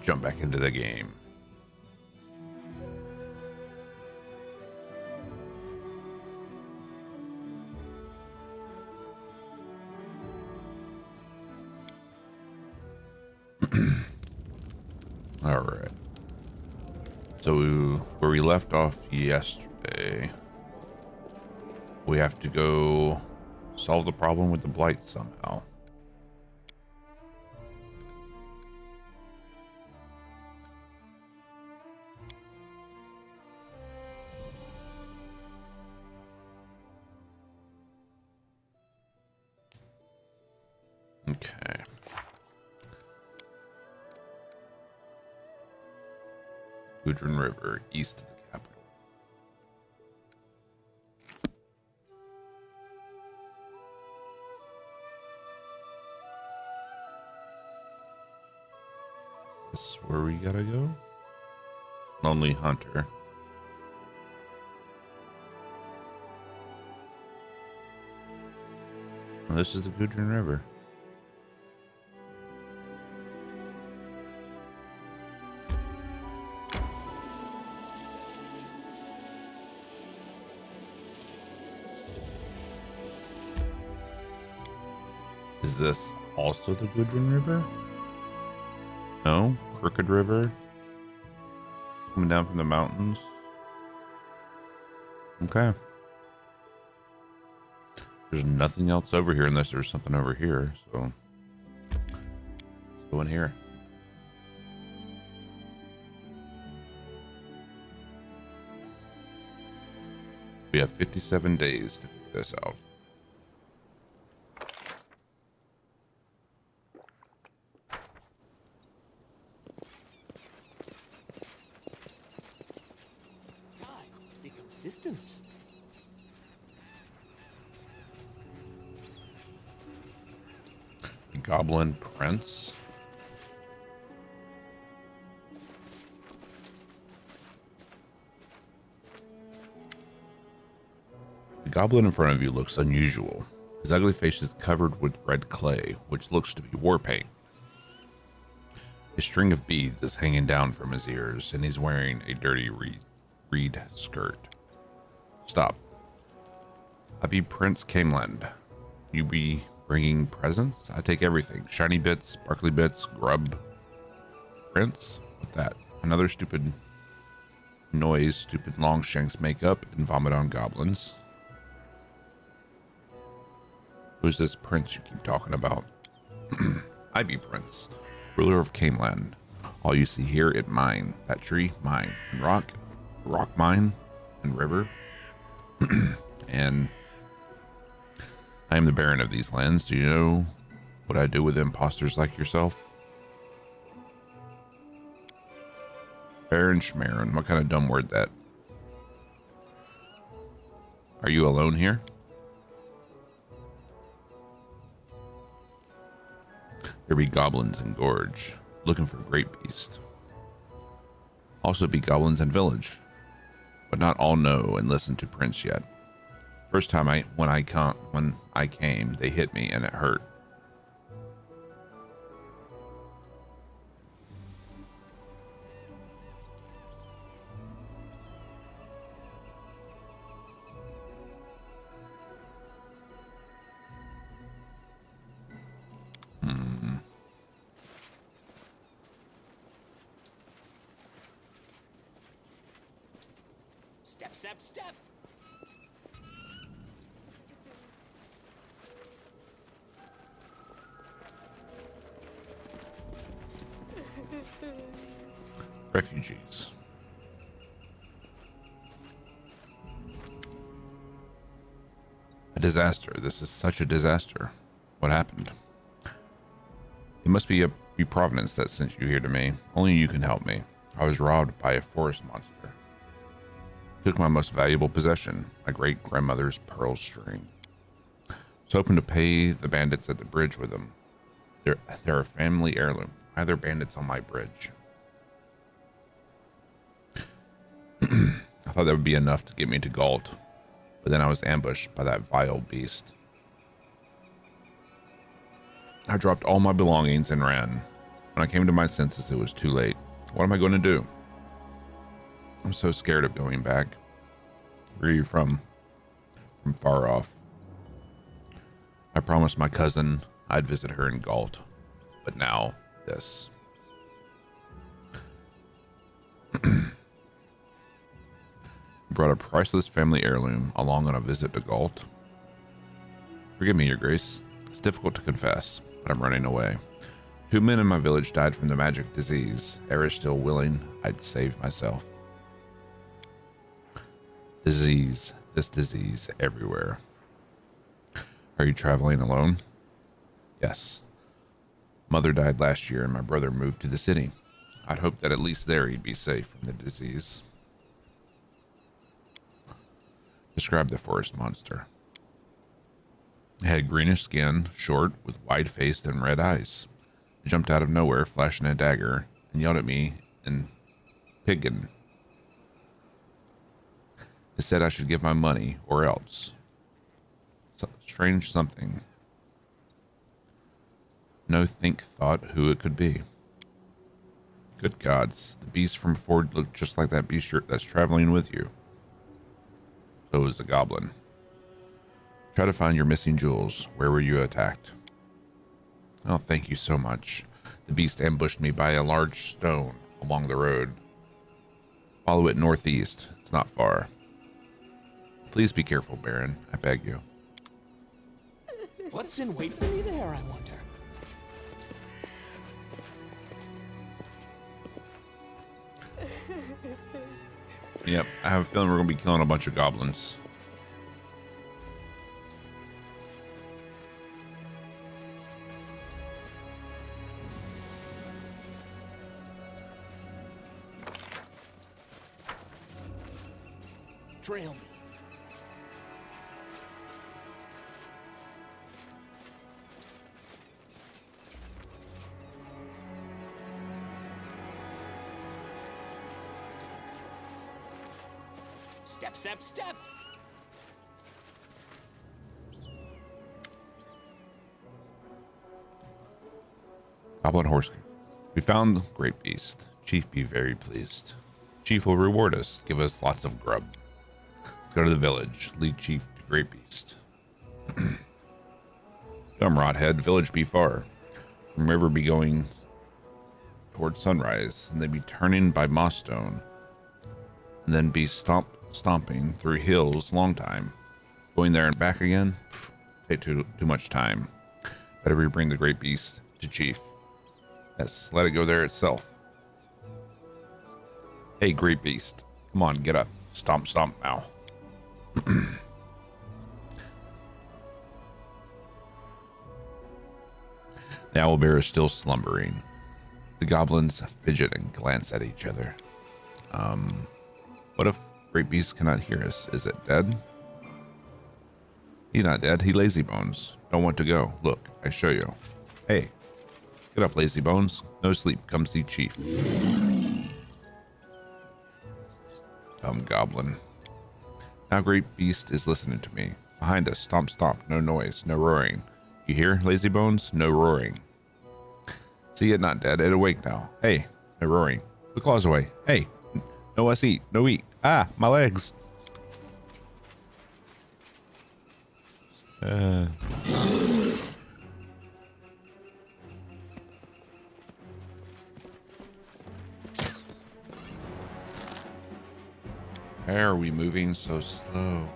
jump back into the game. All right. So where we left off yesterday, we have to go solve the problem with the blight somehow. Okay. Gudrun River, east of the capital. Is this where we gotta go? Lonely Hunter. Well, this is the Gudrun River. Is this also the Gudrun River? No? Crooked River? Coming down from the mountains? Okay. There's nothing else over here unless there's something over here, so let's go in here. We have 57 days to figure this out. Distance. Goblin Prince. The goblin in front of you looks unusual. His ugly face is covered with red clay, which looks to be war paint. A string of beads is hanging down from his ears, and he's wearing a dirty reed skirt. Stop. I be Prince Cameland. You be bringing presents? I take everything. Shiny bits, sparkly bits, grub. Prince? What's that? Another stupid noise stupid Longshanks make up and vomit on goblins. Who's this prince you keep talking about? I be Prince, ruler of Cameland. All you see here, it mine. That tree, mine. And rock mine. And river. And I am the Baron of these lands. Do you know what I do with imposters like yourself? Baron Schmaron. What kind of dumb word that? Are you alone here? There be goblins in Gorge, looking for great beast. Also be goblins in Village, but not all know and listen to Prince yet. First time when I came, they hit me and it hurt. Step. Refugees. A disaster. This is such a disaster. What happened? It must be Providence that sent you here to me. Only you can help me. I was robbed by a forest monster. Took my most valuable possession, my great-grandmother's pearl string. I was hoping to pay the bandits at the bridge with them. They're a family heirloom. Why are there bandits on my bridge? I thought that would be enough to get me to Galt, but then I was ambushed by that vile beast. I dropped all my belongings and ran. When I came to my senses, it was too late. What am I going to do? I'm so scared of going back. Where are you from? From far off. I promised my cousin I'd visit her in Galt. But now, this. Brought a priceless family heirloom along on a visit to Galt. Forgive me, Your Grace. It's difficult to confess, but I'm running away. 2 men in my village died from the magic disease. Eris still willing, I'd save myself. Disease. This disease everywhere. Are you traveling alone? Yes. Mother died last year and my brother moved to the city. I'd hoped that at least there he'd be safe from the disease. Describe the forest monster. It had greenish skin, short, with wide face and red eyes. It jumped out of nowhere, flashing a dagger, and yelled at me in Piggin. It said I should give my money, or else. Strange something. No thought who it could be. Good gods, the beast from Ford looked just like that beast that's traveling with you. So it was a goblin. Try to find your missing jewels. Where were you attacked? Oh, thank you so much. The beast ambushed me by a large stone along the road. Follow it northeast. It's not far. Please be careful, Baron. I beg you. What's in wait for me there, I wonder? Yep, I have a feeling we're going to be killing a bunch of goblins. Trail me. Step, step, step. Goblin horse. We found the great beast. Chief be very pleased. Chief will reward us. Give us lots of grub. Let's go to the village. Lead chief to great beast. Dumb rodhead. Village be far. From river be going towards sunrise. And they be turning by moss stone. And then be stomping through hills long time. Going there and back again? Take too much time. Better we bring the great beast to chief. Yes, let it go there itself. Hey, great beast. Come on, get up. Stomp, stomp now. The owlbear is still slumbering. The goblins fidget and glance at each other. What if great beast cannot hear us? Is it dead? He not dead. He lazy bones. Don't want to go. Look, I show you. Hey, get up, lazy bones. No sleep. Come see chief. Dumb goblin. Now great beast is listening to me. Behind us. Stomp, stomp. No noise. No roaring. You hear, lazy bones? No roaring. See it not dead. It awake now. Hey, no roaring. The claws away. Hey, no us eat. No eat. Ah, my legs. Why are we moving so slow?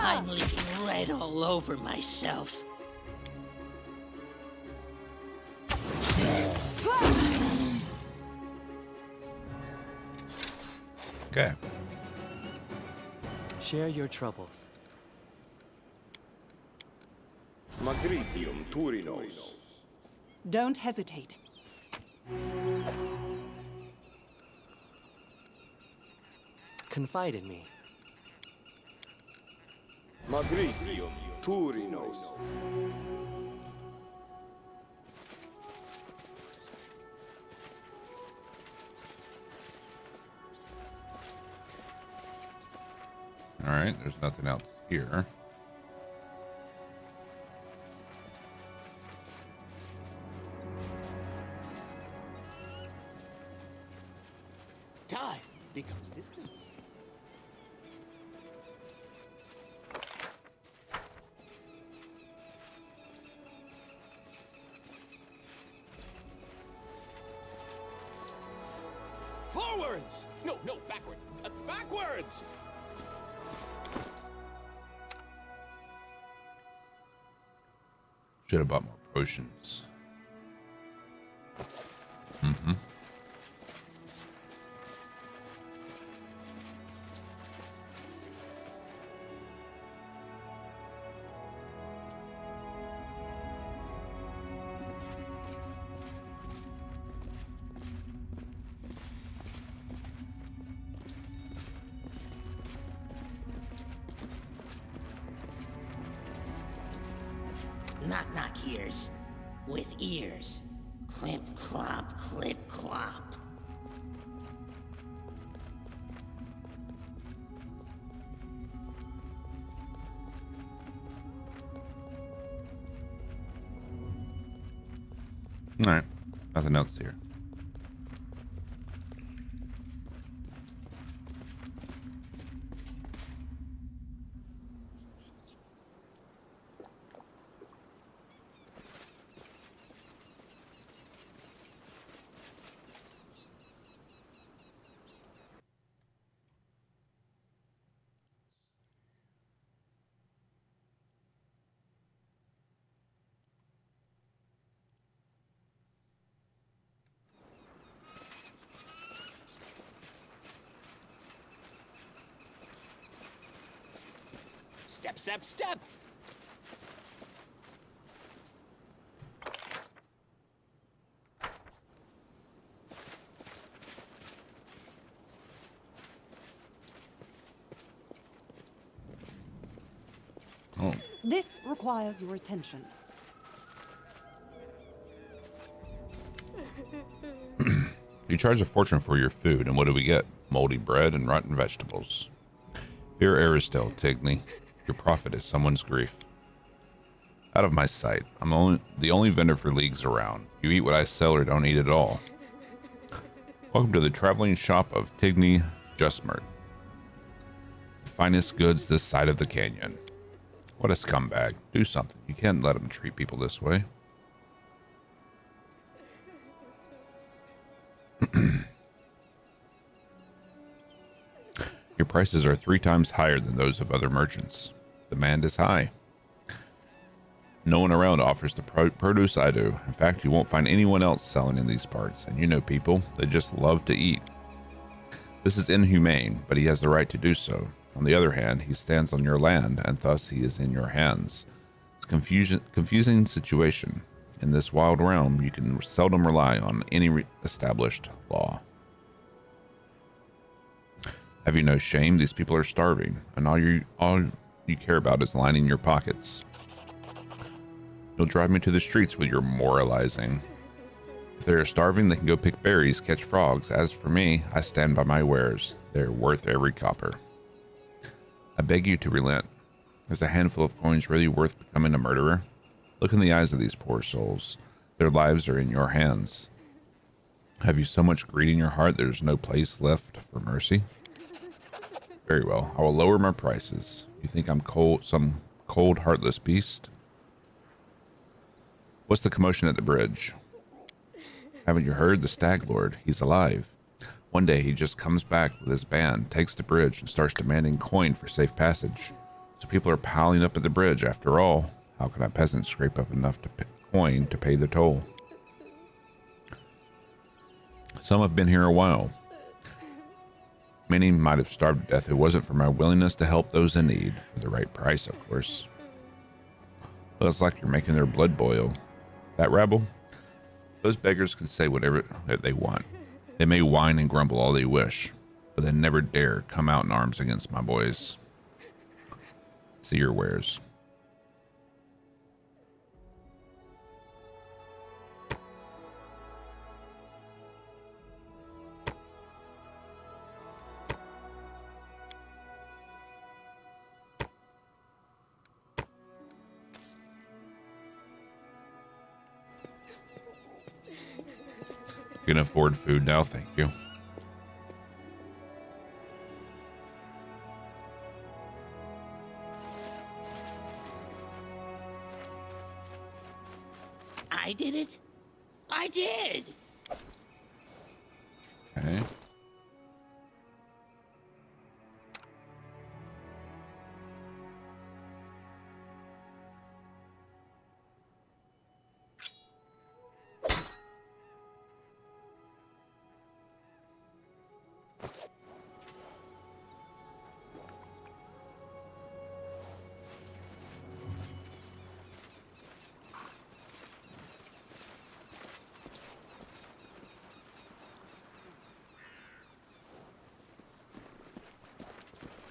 I'm leaking red all over myself. Okay. Share your troubles. Magritium Turinos. Don't hesitate. Confide in me. Magritium Turinos. All right, there's nothing else here. Time becomes distance. Forwards! No, no, backwards. Backwards! Should have bought more potions. Mm-hmm. Knock knock here's with ears. Clip clop, clip clop. All right, nothing else here. Step, step, step! Oh, This requires your attention. you charge a fortune for your food, and what do we get? Moldy bread and rotten vegetables. Here, Aristel, Tigny. Your profit is someone's grief. Out of my sight. I'm the only vendor for leagues around. You eat what I sell or don't eat at all. Welcome to the traveling shop of Tigny Justmert. The finest goods this side of the canyon. What a scumbag. Do something. You can't let him treat people this way. Your prices are 3 times higher than those of other merchants. Demand is high. No one around offers the produce I do. In fact, you won't find anyone else selling in these parts. And you know people, they just love to eat. This is inhumane, but he has the right to do so. On the other hand, he stands on your land, and thus he is in your hands. It's a confusing situation. In this wild realm, you can seldom rely on any established law. Have you no shame? These people are starving, and all you care about is lining your pockets. You'll drive me to the streets with your moralizing. If they are starving, they can go pick berries, catch frogs. As for me, I stand by my wares. They are worth every copper. I beg you to relent. Is a handful of coins really worth becoming a murderer? Look in the eyes of these poor souls. Their lives are in your hands. Have you so much greed in your heart there is no place left for mercy? Very well. I will lower my prices. You think I'm some cold, heartless beast? What's the commotion at the bridge? Haven't you heard? The Stag Lord. He's alive. One day he just comes back with his band, takes the bridge, and starts demanding coin for safe passage. So people are piling up at the bridge. After all, how can a peasant scrape up enough coin to pay the toll? Some have been here a while. Many might have starved to death if it wasn't for my willingness to help those in need, for the right price, of course. Well, it's like you're making their blood boil. That rabble? Those beggars can say whatever they want. They may whine and grumble all they wish, but they never dare come out in arms against my boys. seer wares. You can afford food now, thank you. I did it. I did. Okay.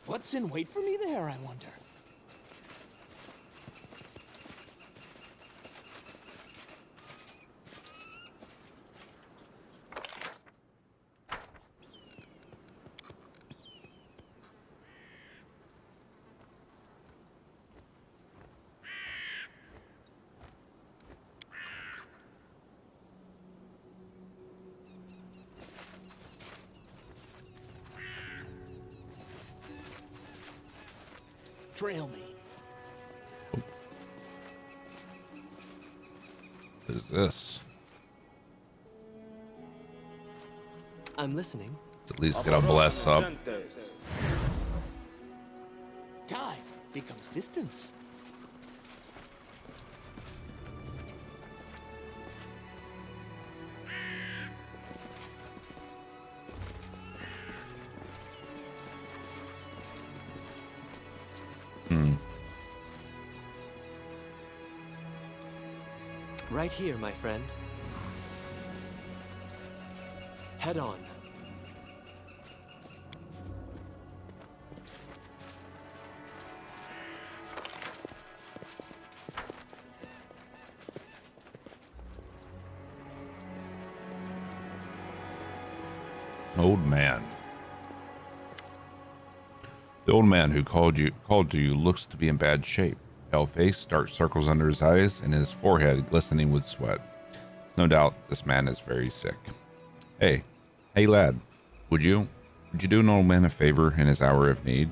What's in wait for me there, I wonder? Trail me. What is this? I'm listening. Let's at least get a bless up. Time becomes distance. Right here, my friend. Head on. Old man. The old man who called to you looks to be in bad shape. Pale face, dark circles under his eyes, and his forehead glistening with sweat. No doubt this man is very sick. Hey lad, would you do an old man a favor in his hour of need?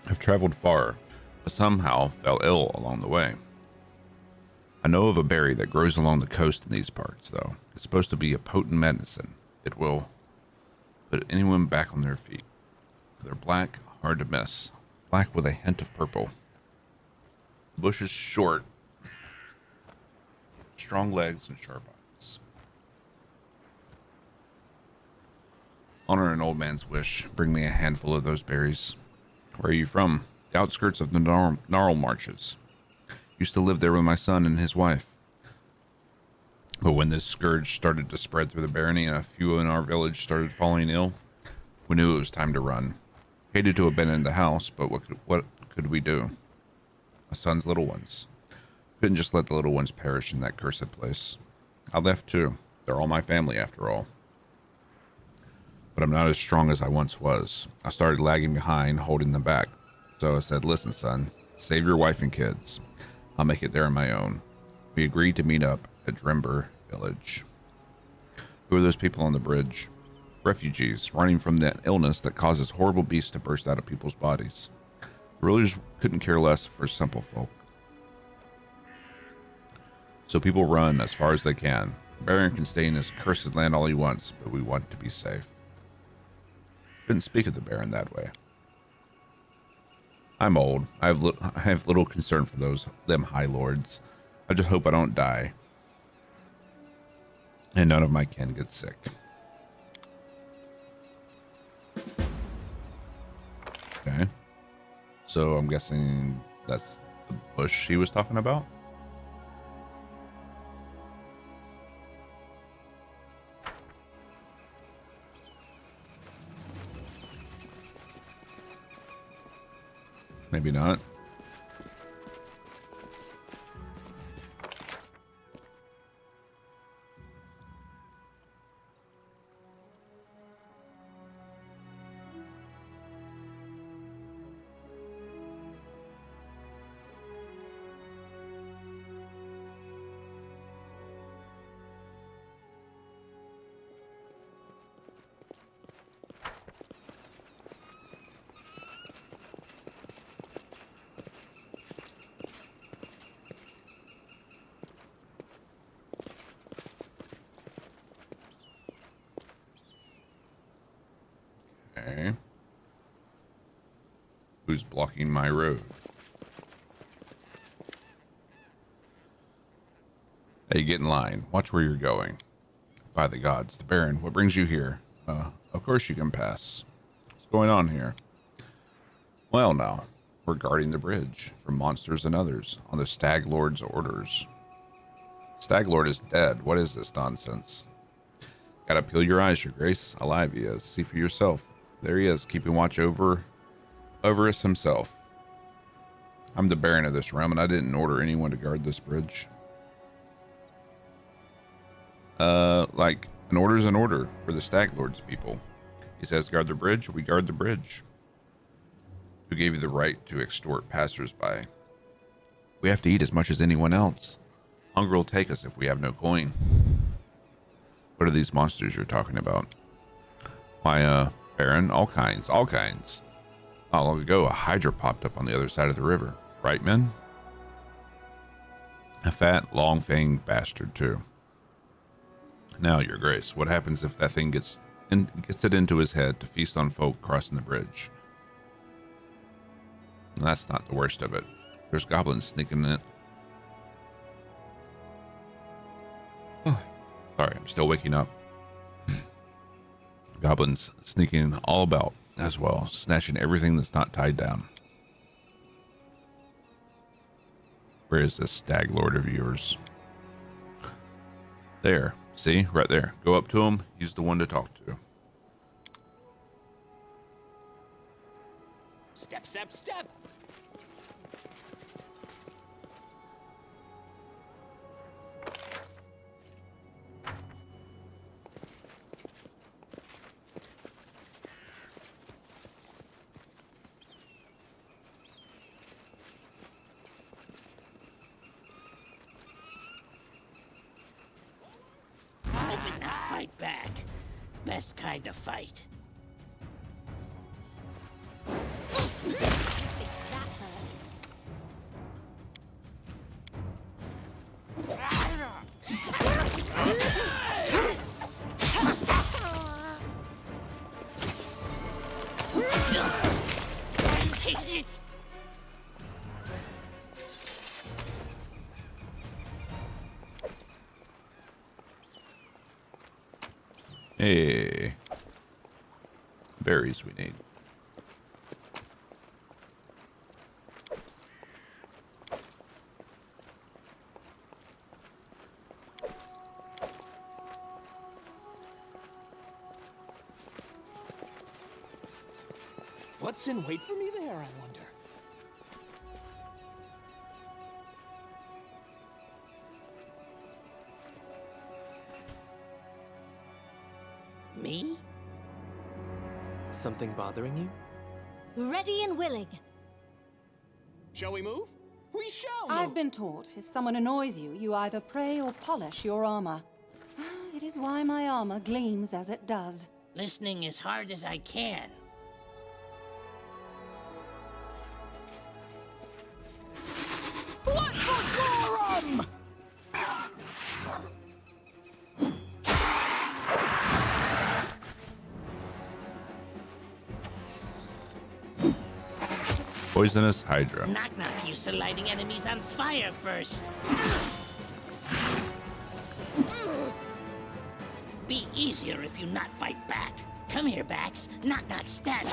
I've traveled far, but somehow fell ill along the way. I know of a berry that grows along the coast in these parts, though. It's supposed to be a potent medicine. It will put anyone back on their feet. They're black, hard to miss. Black with a hint of purple. The bush is short, strong legs and sharp eyes. Honor an old man's wish. Bring me a handful of those berries. Where are you from? The outskirts of the Gnarl Marshes. Used to live there with my son and his wife. But when this scourge started to spread through the barony and a few in our village started falling ill, we knew it was time to run. Hated to abandon the house, but what could we do? My son's little ones. Couldn't just let the little ones perish in that cursed place. I left too. They're all my family after all. But I'm not as strong as I once was. I started lagging behind, holding them back. So I said, listen, son, save your wife and kids. I'll make it there on my own. We agreed to meet up at Drimber Village. Who are those people on the bridge? Refugees, running from the illness that causes horrible beasts to burst out of people's bodies. The rulers couldn't care less for simple folk. So people run as far as they can. The Baron can stay in his cursed land all he wants, but we want to be safe. Couldn't speak of the Baron that way. I'm old. I have little concern for them high lords. I just hope I don't die. And none of my kin gets sick. Okay. So I'm guessing that's the bush he was talking about? Maybe not. Okay. Who's blocking my road? Hey, get in line. Watch where you're going. By the gods, the Baron, what brings you here? Of course you can pass. What's going on here? Well, now, we're guarding the bridge from monsters and others on the Stag Lord's orders. Stag Lord is dead. What is this nonsense? Gotta peel your eyes, Your Grace. Alive he is. See for yourself. There he is, keeping watch over us himself. I'm the Baron of this realm, and I didn't order anyone to guard this bridge. Like, an order's an order for the Stag Lord's people. He says guard the bridge, we guard the bridge. Who gave you the right to extort passersby? We have to eat as much as anyone else. Hunger will take us if we have no coin. What are these monsters you're talking about? Why, Baron, all kinds. Not long ago, a hydra popped up on the other side of the river. Right, men? A fat, long-fanged bastard, too. Now, Your Grace, what happens if that thing gets it into his head to feast on folk crossing the bridge? And that's not the worst of it. There's goblins sneaking in it. Sorry, I'm still waking up. Goblins sneaking all about as well, snatching everything that's not tied down. Where is this Stag Lord of yours? There. See? Right there. Go up to him. He's the one to talk to. Step, step, step. Hoping to fight back. Best kind of fight. Hey. Berries we need. What's in wait for me there, I wonder? Me? Something bothering you? Ready and willing. Shall we move? We shall I've move. been taught if someone annoys you, you either pray or polish your armor. It is why my armor gleams as it does. Listening as hard as I can. What for Gorham? Poisonous Hydra. Knock Knock used to lighting enemies on fire first. Be easier if you not fight back. Come here, Bax. Knock Knock stab you.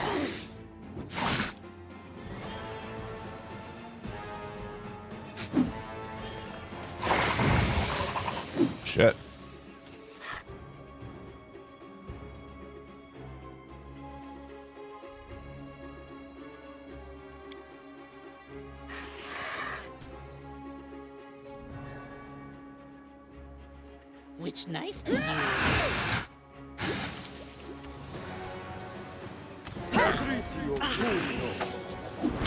Shit. Which knife to use? Patritio Turino.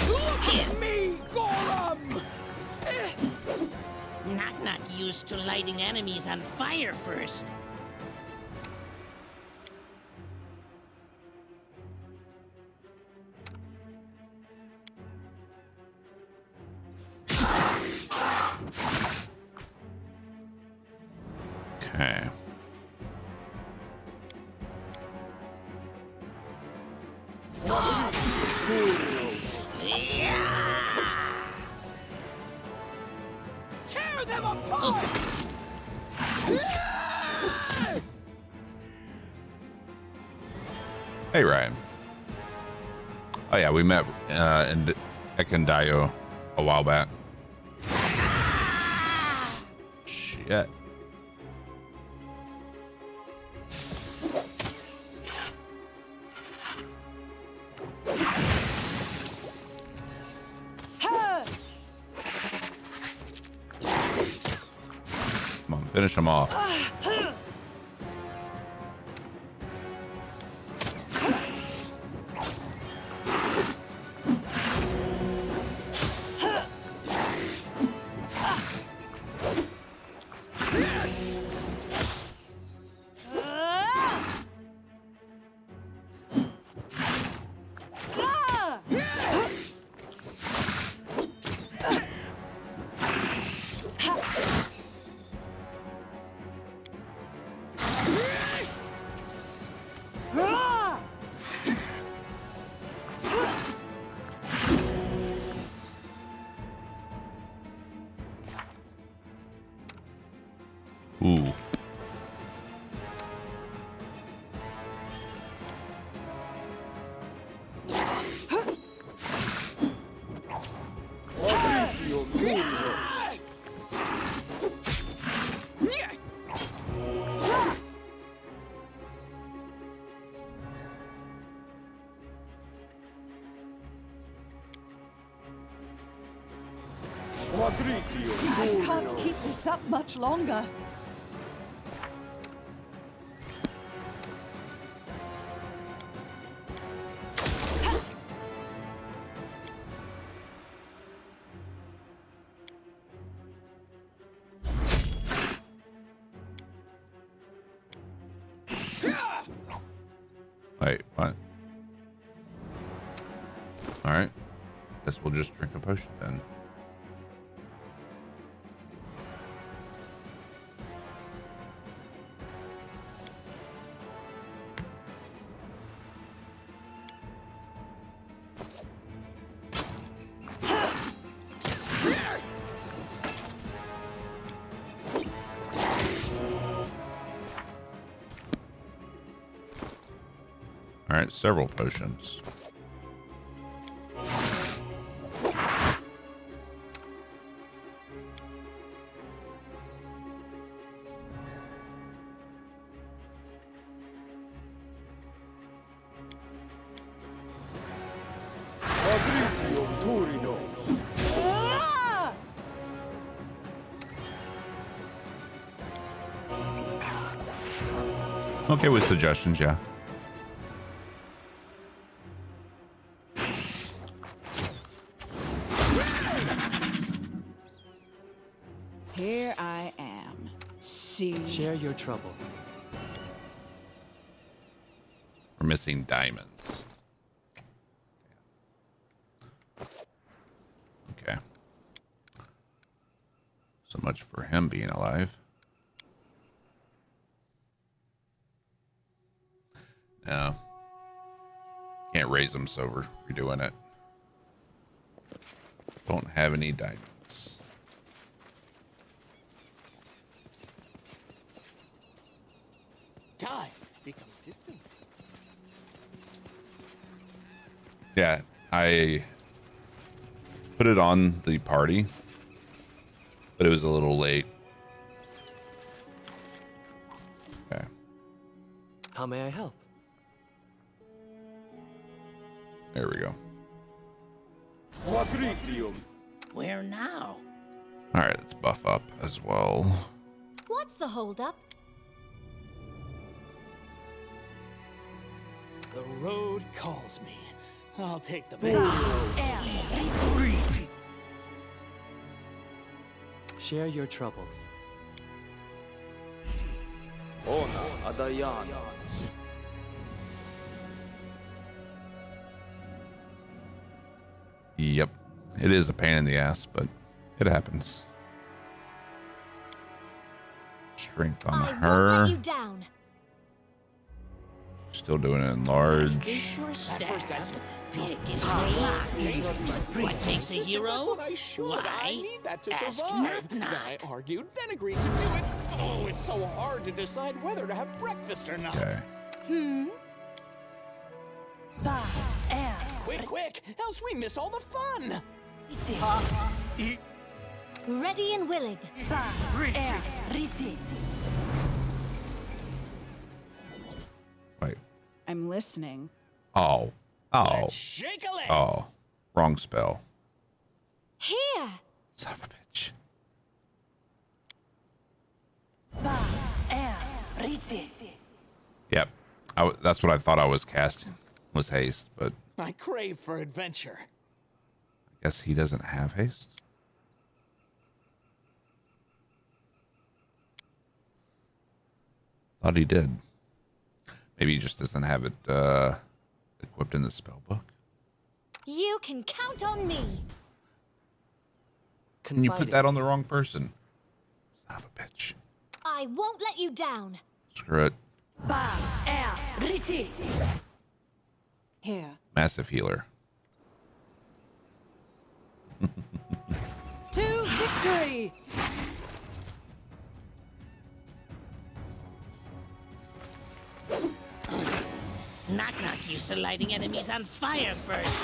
Look at me, Gorum! Knock-knock used to lighting enemies on fire first. Okay. Tear them apart! Hey, Ryan. Oh, yeah, we met in Ekandayo a while back. Shit. Come on, finish him off. Ooh. Patritio Turino. Patritio I can't Turino. keep this up much longer. Wait, what? Alright. Guess we'll just drink a potion then. Alright, several potions. Patritio Turino. Ah! Okay with suggestions, yeah. Here I am. See. Share your troubles. We're missing diamonds. Okay. So much for him being alive. No. Can't raise him, so we're redoing it. Don't have any diamonds. Time becomes distance. Yeah, I put it on the party, but it was a little late. Okay. How may I help? There we go. Patritium. Where now? All right, let's buff up as well. What's the holdup? The road calls me. I'll take the bait. Share your troubles. Ona Adayan. Yep. It is a pain in the ass, but it happens. Strength on I won't her. let you down. Still doing it in large. At first I said, Pick is what takes a hero? what I should. I Why? need that to Ask survive. knock, Then I knock. argued, then agreed to do it. Oh, it's so hard to decide whether to have breakfast or not. Okay. Quick, quick, else we miss all the fun. Ready and willing. Wait. I'm listening. Oh. Oh. Let's shake a leg. Oh. Wrong spell. Here. Son of a bitch. Yep. That's what I thought I was casting. Was haste, but I crave for adventure. I guess he doesn't have haste. Thought he did. Maybe he just doesn't have it equipped in the spell book. You can count on me. Can you put that on the wrong person? Son of a bitch. I won't let you down. Screw it. Here. Massive healer. To victory! Knock Knock used to lighting enemies on fire first.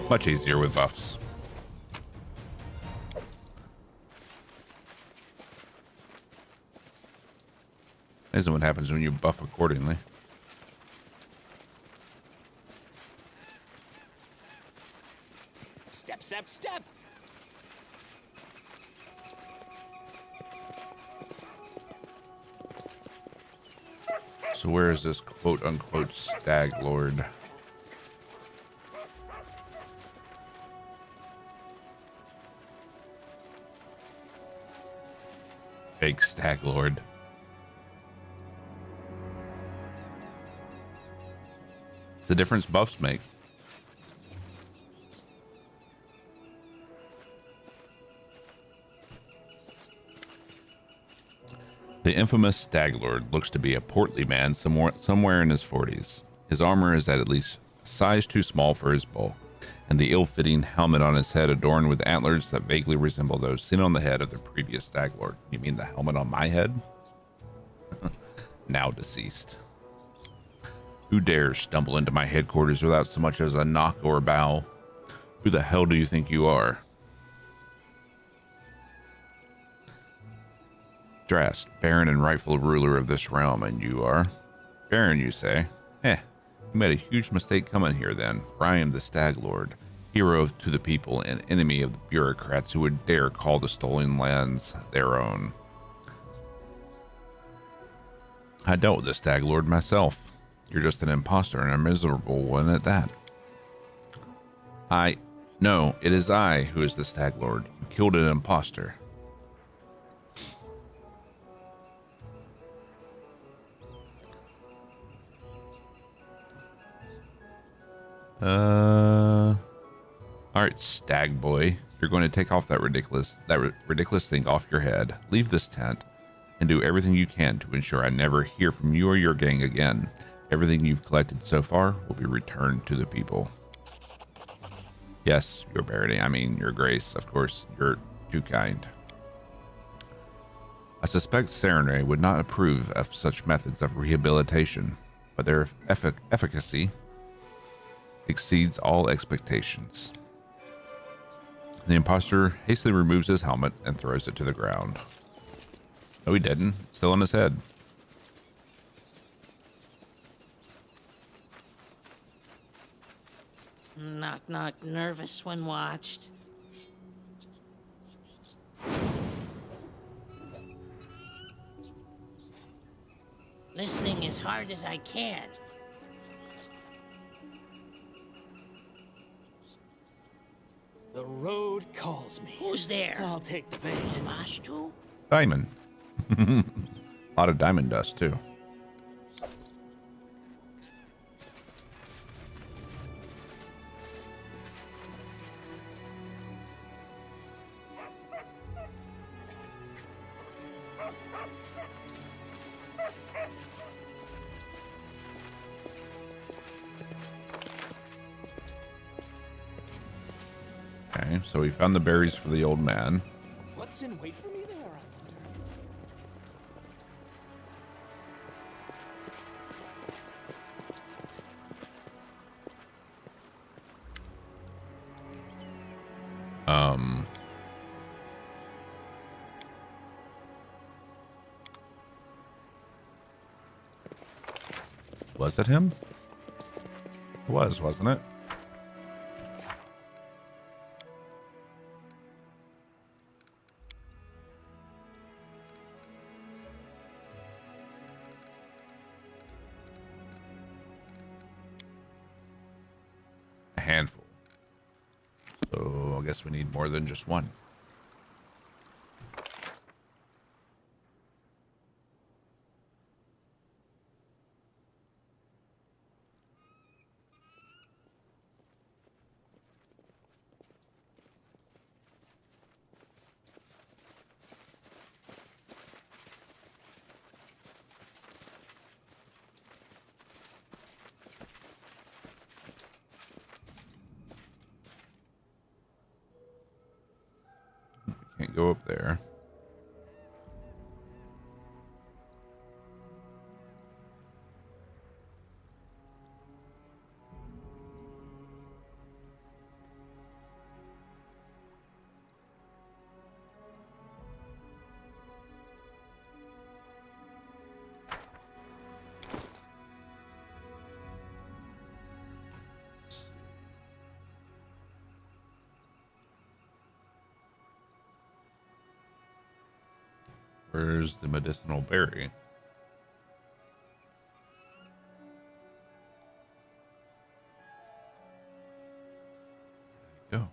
Much easier with buffs. Isn't what happens when you buff accordingly. Step, step, step. So where is this quote unquote stag lord? Fake stag lord. It's the difference buffs make. The infamous Stag Lord looks to be a portly man somewhere in his 40s. His armor is at least a size too small for his bulk, and the ill-fitting helmet on his head adorned with antlers that vaguely resemble those seen on the head of the previous Stag Lord. You mean the helmet on my head? Now deceased. Who dares stumble into my headquarters without so much as a knock or a bow? Who the hell do you think you are? Drast, Baron and rightful ruler of this realm, and you are? Baron, you say? You made a huge mistake coming here then, for I am the Stag Lord, hero to the people and enemy of the bureaucrats who would dare call the stolen lands their own. I dealt with the Stag Lord myself. You're just an imposter and a miserable one at that. No, it is I who is the Stag Lord. You killed an imposter. All right, Stag Boy, you're going to take off that ridiculous thing off your head. Leave this tent and do everything you can to ensure I never hear from you or your gang again. Everything you've collected so far will be returned to the people. Yes, your barony. I mean, your grace. Of course, you're too kind. I suspect Serenray would not approve of such methods of rehabilitation, but their efficacy exceeds all expectations. The imposter hastily removes his helmet and throws it to the ground. No, he didn't. It's still in his head. Knock, knock, nervous when watched. Listening as hard as I can. The road calls me. Who's there? I'll take the bait. Mastu? Diamond. A lot of diamond dust, too. Okay, so we found the berries for the old man. What's in wait for me there, I wonder? Was it him? It was, wasn't it? A handful. So I guess we need more than just one. Can't go up there. Where's the medicinal berry? There you go.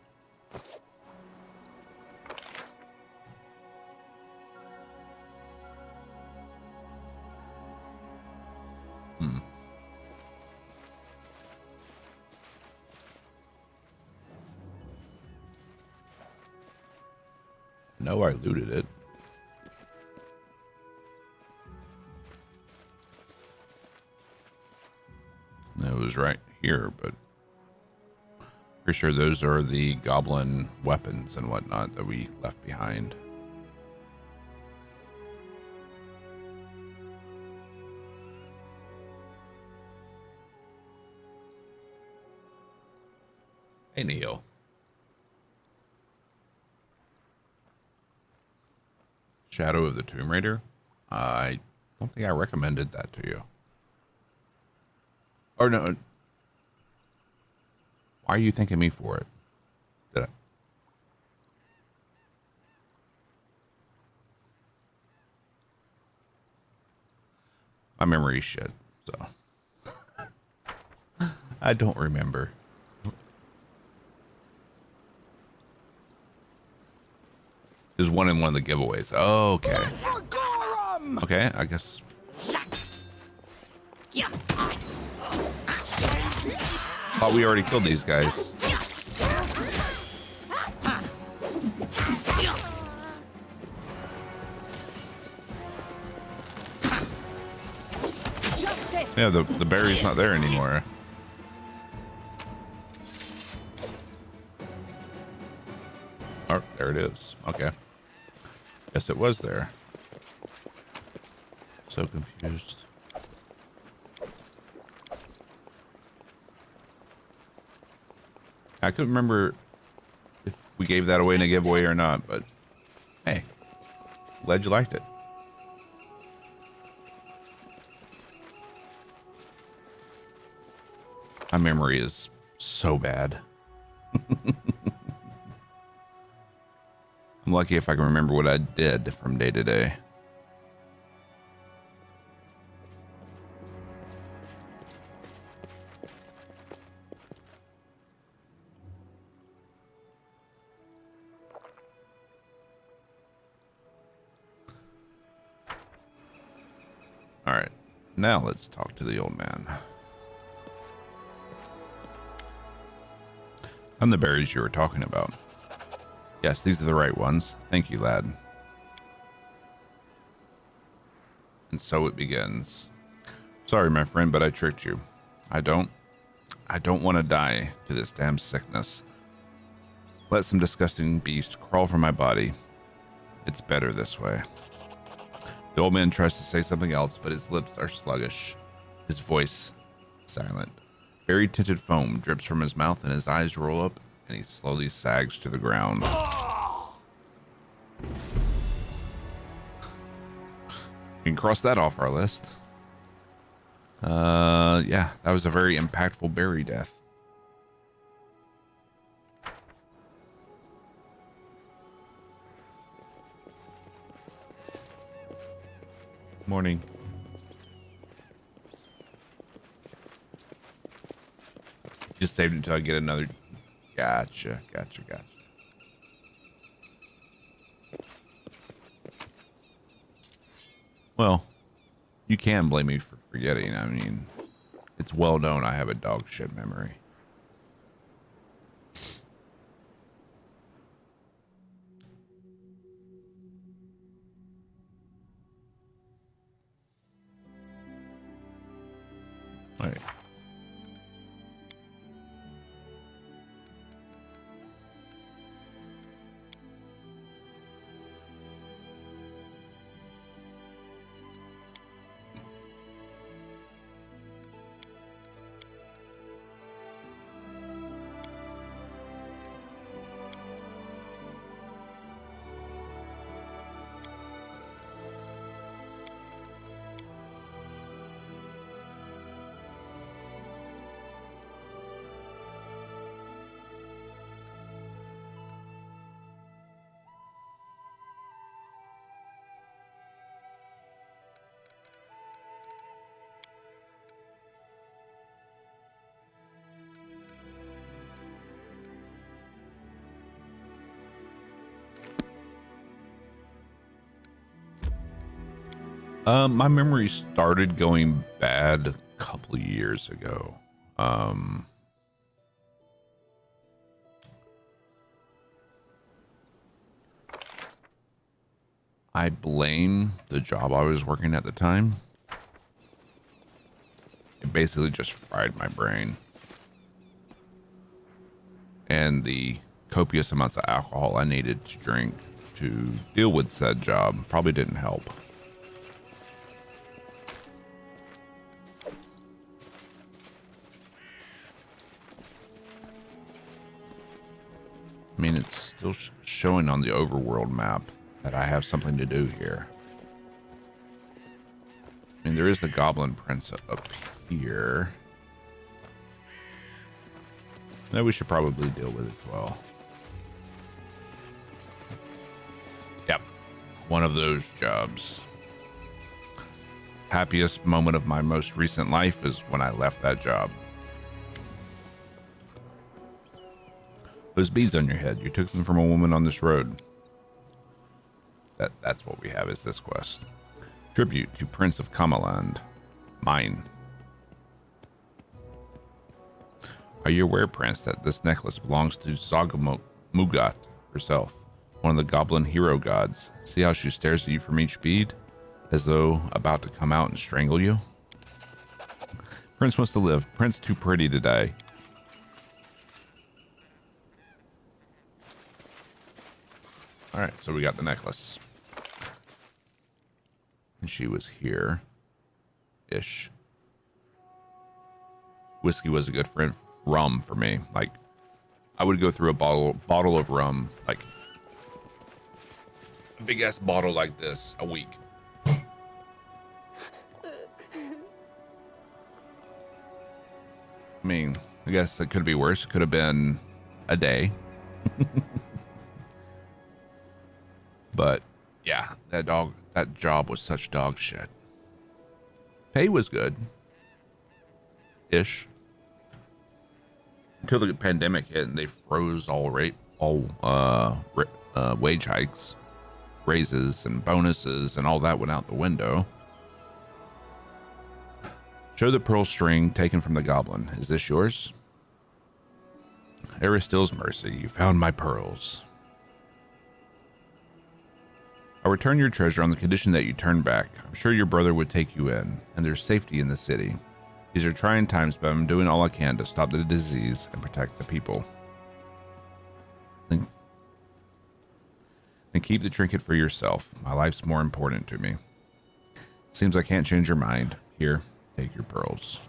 No, I looted it. It was right here, but pretty sure those are the goblin weapons and whatnot that we left behind. Hey, Neil. Shadow of the Tomb Raider? I don't think I recommended that to you. Or no. Why are you thanking me for it? Did I? My memory's shit, so I don't remember. There's one in one of the giveaways. Oh, okay. Okay, I guess. Thought we already killed these guys. Yeah, the berry's not there anymore. Oh, there it is. Okay. Guess it was there. So confused. I couldn't remember if we gave that away in a giveaway or not, but hey, glad you liked it. My memory is so bad. I'm lucky if I can remember what I did from day to day. All right, now let's talk to the old man. I'm the berries you were talking about. Yes, these are the right ones. Thank you, lad. And so it begins. Sorry, my friend, but I tricked you. I don't want to die to this damn sickness. Let some disgusting beast crawl from my body. It's better this way. The old man tries to say something else, but his lips are sluggish. His voice silent. Very tinted foam drips from his mouth and his eyes roll up and he slowly sags to the ground. We can cross that off our list. Yeah, that was a very impactful berry death. Morning. Just saved it until I get another. Gotcha. Well, you can blame me for forgetting. I mean, it's well known I have a dog shit memory. All right. My memory started going bad a couple of years ago. I blame the job I was working at the time. It basically just fried my brain. And the copious amounts of alcohol I needed to drink to deal with said job probably didn't help. I mean, it's still showing on the overworld map that I have something to do here. I mean, there is the Goblin Prince up here that we should probably deal with as well. Yep, one of those jobs. Happiest moment of my most recent life is when I left that job. Those beads on your head, you took them from a woman on this road. That's what we have is this quest. Tribute to Prince of Kamaland. Mine. Are you aware, Prince, that this necklace belongs to Mugat herself, one of the goblin hero gods? See how she stares at you from each bead, as though about to come out and strangle you? Prince wants to live. Prince too pretty to die. All right, so we got the necklace. And she was here-ish. Whiskey was a good friend. Rum for me. Like, I would go through a bottle of rum, like a big ass bottle like this, a week. I mean, I guess it could be worse. It could have been a day. But yeah, that job was such dog shit. Pay was good. Ish. Until the pandemic hit and they froze all wage hikes, raises and bonuses, and all that went out the window. Show the pearl string taken from the goblin. Is this yours? Aristill's mercy, you found my pearls. I'll return your treasure on the condition that you turn back. I'm sure your brother would take you in, and there's safety in the city. These are trying times, but I'm doing all I can to stop the disease and protect the people. Then keep the trinket for yourself. My life's more important to me. Seems I can't change your mind. Here, take your pearls.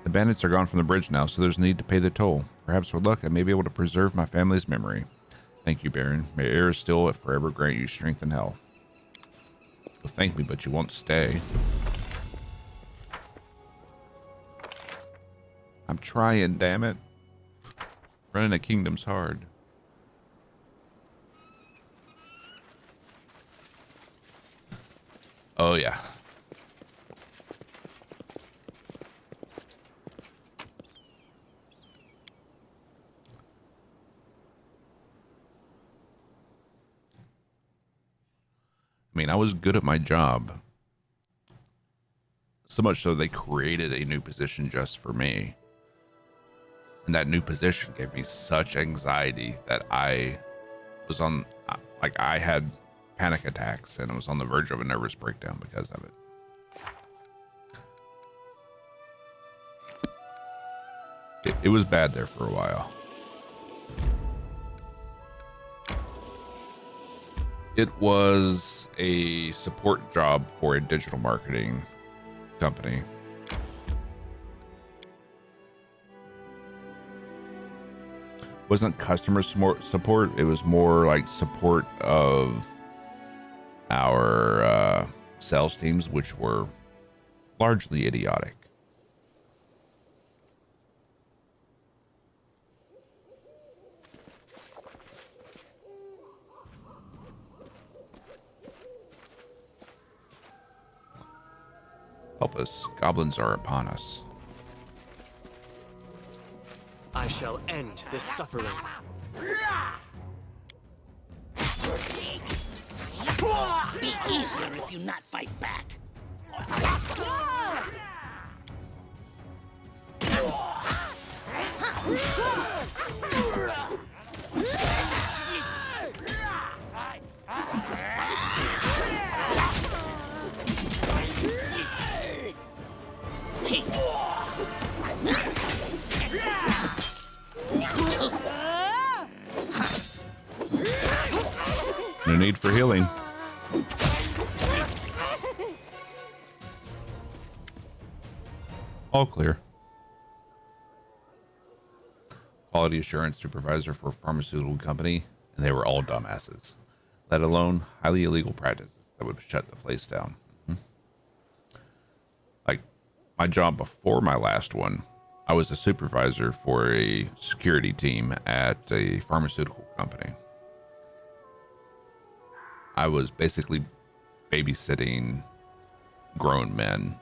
The bandits are gone from the bridge now, so there's no need to pay the toll. Perhaps with luck, I may be able to preserve my family's memory. Thank you, Baron. May Aristill forever grant you strength and health. Well, thank me, but you won't stay. I'm trying, damn it. Running a kingdom's hard. Oh, yeah. I mean, I was good at my job. So much so they created a new position just for me. And that new position gave me such anxiety that I was on, like, I had panic attacks and I was on the verge of a nervous breakdown because of it. It was bad there for a while. It was a support job for a digital marketing company. Wasn't customer support, it was more like support of our sales teams, which were largely idiotic. Help us. Goblins are upon us. I shall end this suffering. Be easier if you not fight back. No need for healing. All clear. Quality assurance supervisor for a pharmaceutical company, and they were all dumbasses. Let alone highly illegal practices that would shut the place down. Like my job before my last one, I was a supervisor for a security team at a pharmaceutical company. I was basically babysitting grown men,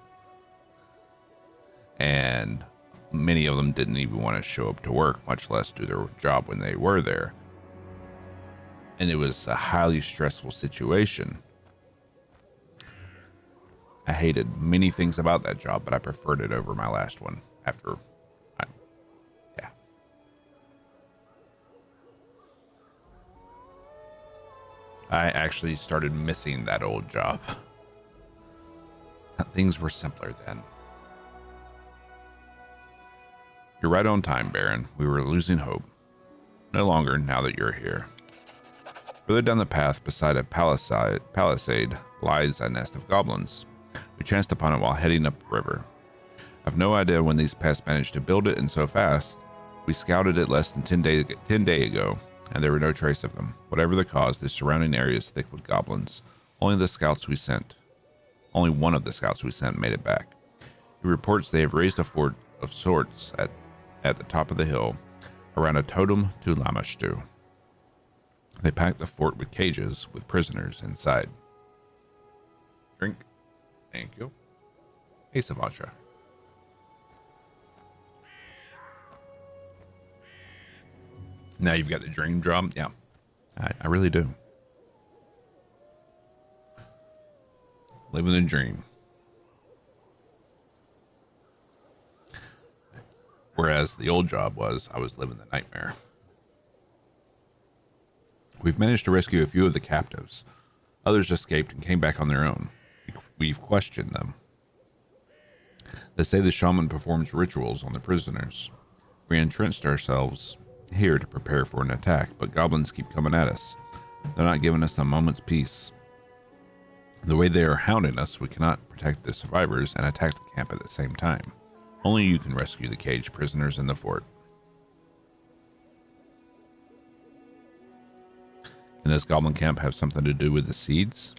and many of them didn't even want to show up to work, much less do their job when they were there. And it was a highly stressful situation. I hated many things about that job, but I preferred it over my last one after I actually started missing that old job. Things were simpler then. You're right on time, Baron. We were losing hope. No longer now that you're here. Further down the path, beside a palisade, lies a nest of goblins. We chanced upon it while heading up the river. I've no idea when these pests managed to build it and so fast. We scouted it less than 10 days ago, and there were no trace of them. Whatever the cause, the surrounding area is thick with goblins. Only one of the scouts we sent made it back. He reports they have raised a fort of sorts at the top of the hill, around a totem to Lamashtu. They packed the fort with cages with prisoners inside. Drink. Thank you. Hey, Savatra. Now you've got the dream drum. Yeah, I really do. Living the dream. Whereas the old job was, I was living the nightmare. We've managed to rescue a few of the captives. Others escaped and came back on their own. We've questioned them. They say the shaman performs rituals on the prisoners. We entrenched ourselves here to prepare for an attack, but goblins keep coming at us. They're not giving us a moment's peace. The way they are hounding us, we cannot protect the survivors and attack the camp at the same time. Only you can rescue the caged prisoners in the fort. Can this goblin camp have something to do with the seeds?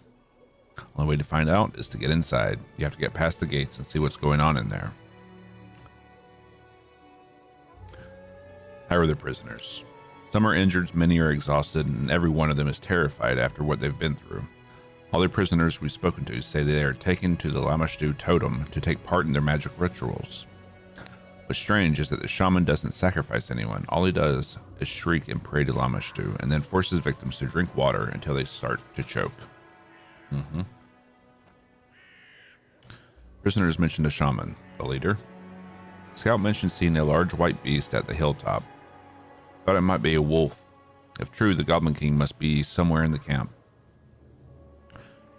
Only way to find out is to get inside. You have to get past the gates and see what's going on in there. How are the prisoners? Some are injured, many are exhausted, and every one of them is terrified after what they've been through. All the prisoners we've spoken to say they are taken to the Lamashtu totem to take part in their magic rituals. What's strange is that the shaman doesn't sacrifice anyone. All he does is shriek and pray to Lamashtu, and then forces victims to drink water until they start to choke. Prisoners mentioned a shaman, the leader. Scout mentioned seeing a large white beast at the hilltop. Thought it might be a wolf. If true, the Goblin King must be somewhere in the camp.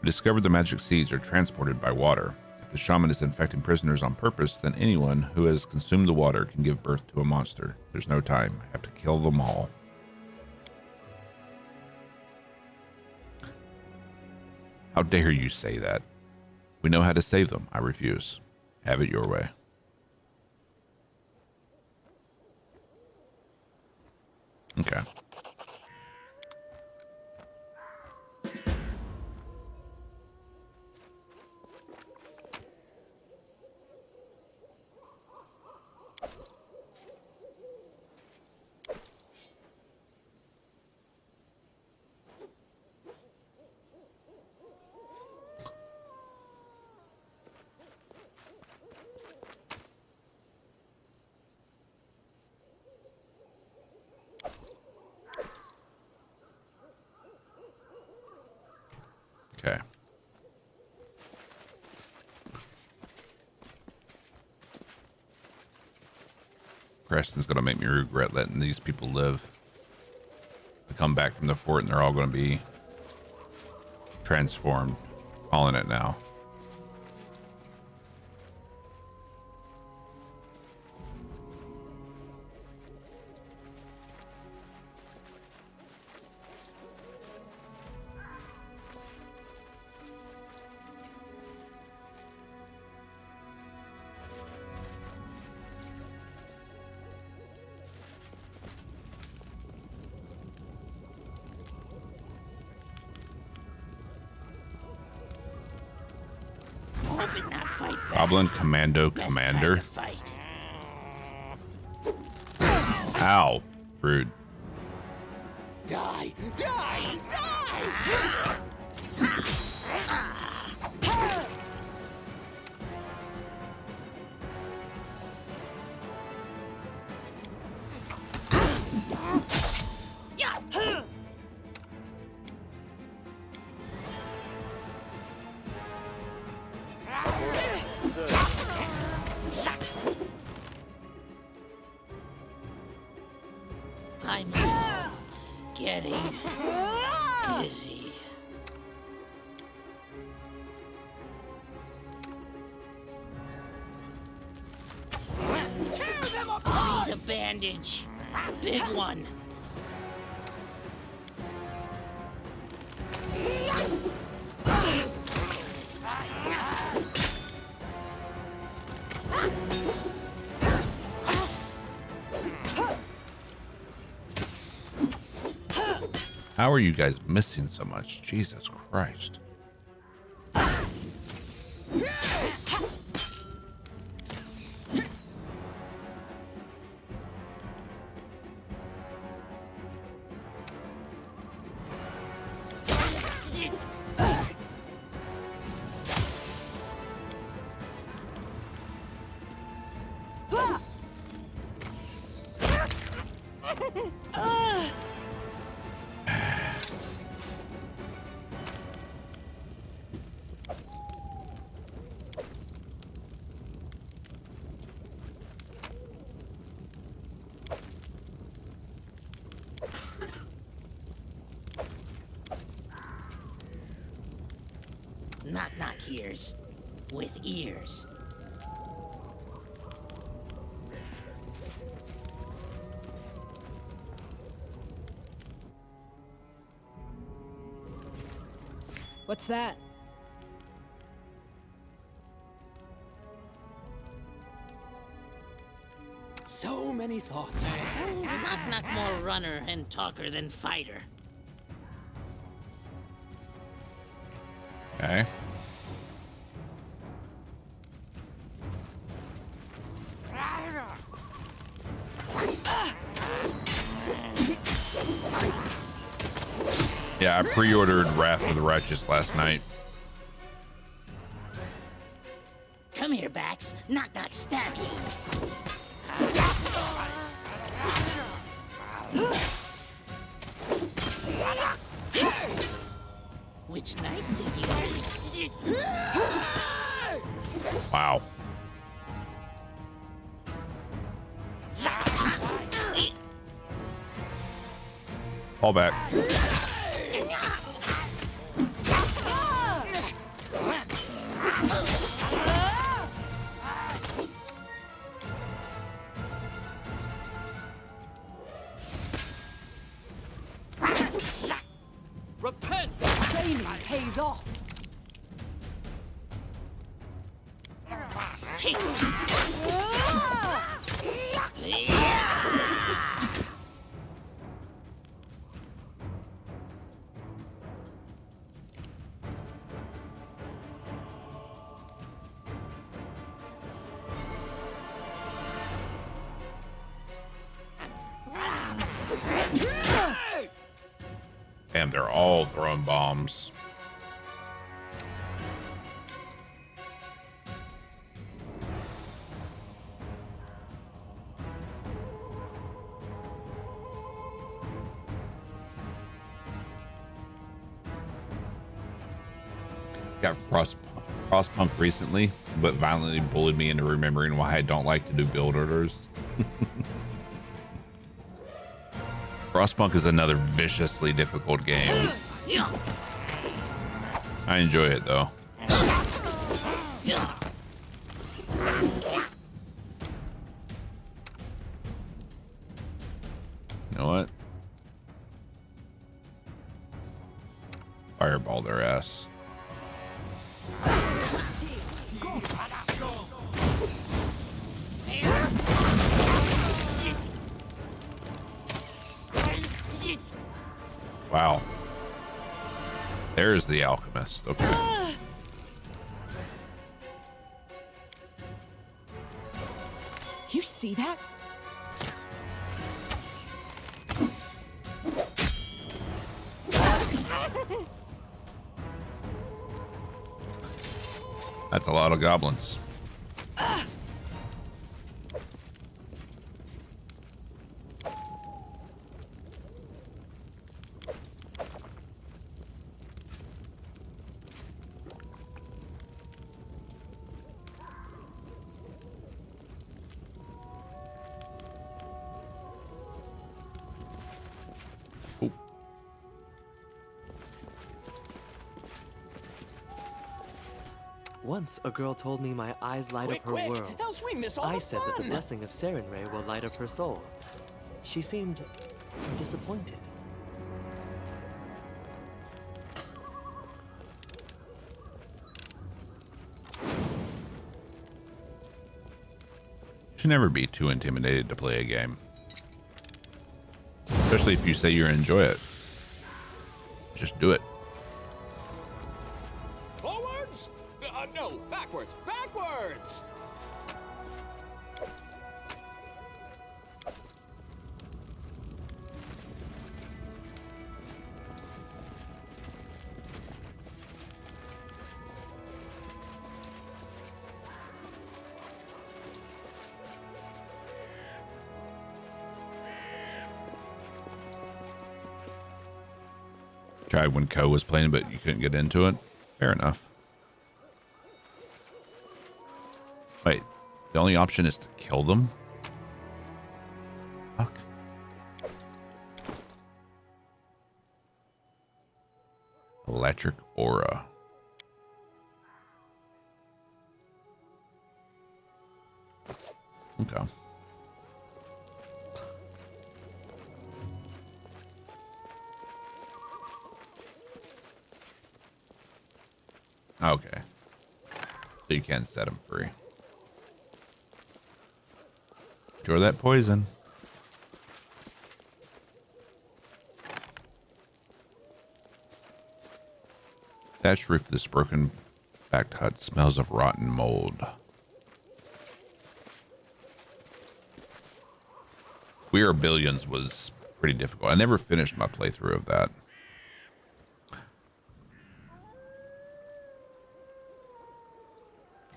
We discovered the magic seeds are transported by water. If the shaman is infecting prisoners on purpose, then anyone who has consumed the water can give birth to a monster. There's no time. I have to kill them all. How dare you say that? We know how to save them. I refuse. Have it your way. Okay. Okay. Preston's going to make me regret letting these people live. I come back from the fort and they're all going to be transformed. Calling it now. Hoping not fight back. Goblin Commando Best Commander. kind of fight. Ow. Rude. Die! Die! Die! I'm getting dizzy. I need a bandage. Big one. How are you guys missing so much? Jesus Christ. Knock hears with ears. What's that? So many thoughts. Knock more runner and talker than fighter. Okay. Yeah, I pre-ordered Wrath of the Righteous last night. Come here, Bax. Knock stab you. Which knife did you use? Wow. Fall back. Repent! Training pays off. Damn, they're all throwing bombs. Got frostpunk recently, but violently bullied me into remembering why I don't like to do build orders. Frostpunk is another viciously difficult game. I enjoy it though. You know what? Fireball their ass. Wow. There's the alchemist. Okay. You see that? That's a lot of goblins. Once a girl told me my eyes light up her world. Else we miss all I the said that the fun. blessing of Sarenrae will light up her soul. She seemed disappointed. Should never be too intimidated to play a game. Especially if you say you enjoy it. Just do it. Forwards? No, backwards. Backwards! Tried when Ko was playing, but you couldn't get into it. Fair enough. Wait, the only option is to kill them? Fuck. Electric aura. Okay. Okay. So you can set them free. Draw that poison. Thatched roof of this broken backed hut smells of rotten mold. We Are Billions was pretty difficult. I never finished my playthrough of that.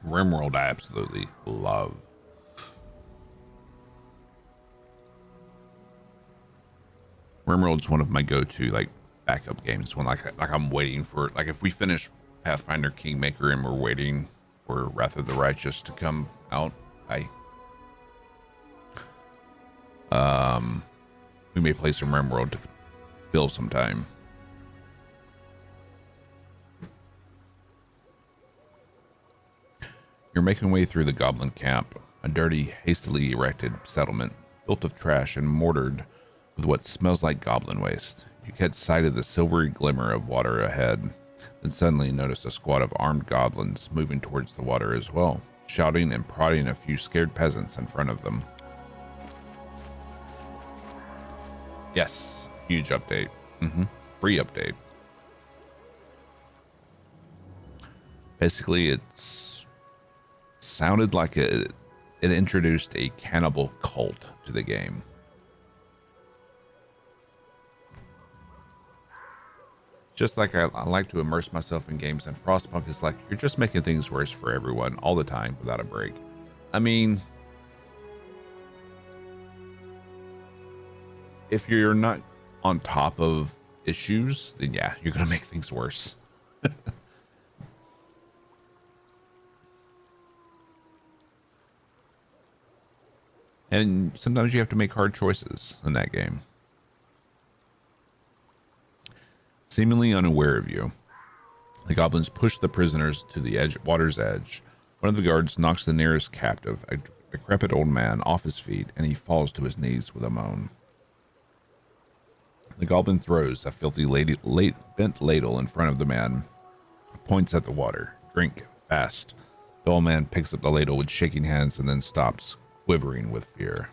RimWorld I absolutely love. RimWorld's one of my go-to like backup games when like I'm waiting for, like, if we finish Pathfinder Kingmaker and we're waiting for Wrath of the Righteous to come out, we may play some RimWorld to fill some time. You're making way through the goblin camp, a dirty, hastily erected settlement built of trash and mortared with what smells like goblin waste. You catch sight of the silvery glimmer of water ahead, then suddenly notice a squad of armed goblins moving towards the water as well, shouting and prodding a few scared peasants in front of them. Yes, huge update. Free update. Basically, it's sounded like it introduced a cannibal cult to the game. Just like I like to immerse myself in games, and Frostpunk is like, you're just making things worse for everyone all the time without a break. I mean, if you're not on top of issues, then yeah, you're going to make things worse. And sometimes you have to make hard choices in that game. Seemingly unaware of you, the goblins push the prisoners to the water's edge. One of the guards knocks the nearest captive, a decrepit old man, off his feet, and he falls to his knees with a moan. The goblin throws a filthy bent ladle in front of the man, points at the water. Drink, fast. The old man picks up the ladle with shaking hands and then stops, quivering with fear.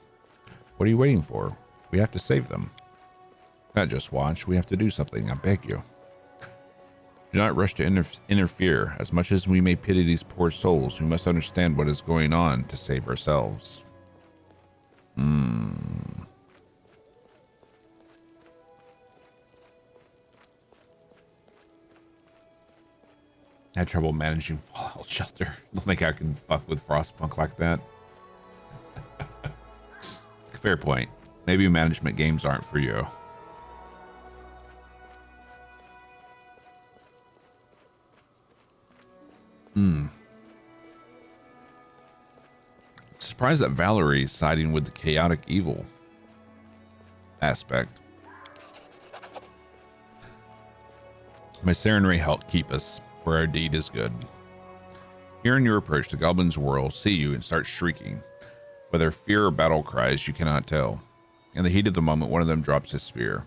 What are you waiting for? We have to save them. Not just watch, we have to do something, I beg you. Do not rush to interfere. As much as we may pity these poor souls, we must understand what is going on to save ourselves. I had trouble managing Fallout Shelter. Don't think I can fuck with Frostpunk like that. Fair point. Maybe management games aren't for you. Surprised that Valerie is siding with the chaotic evil aspect. May Sarenrae help keep us, for our deed is good. Hearing your approach, the goblins whirl, see you, and start shrieking. Whether fear or battle cries, you cannot tell. In the heat of the moment, one of them drops his spear.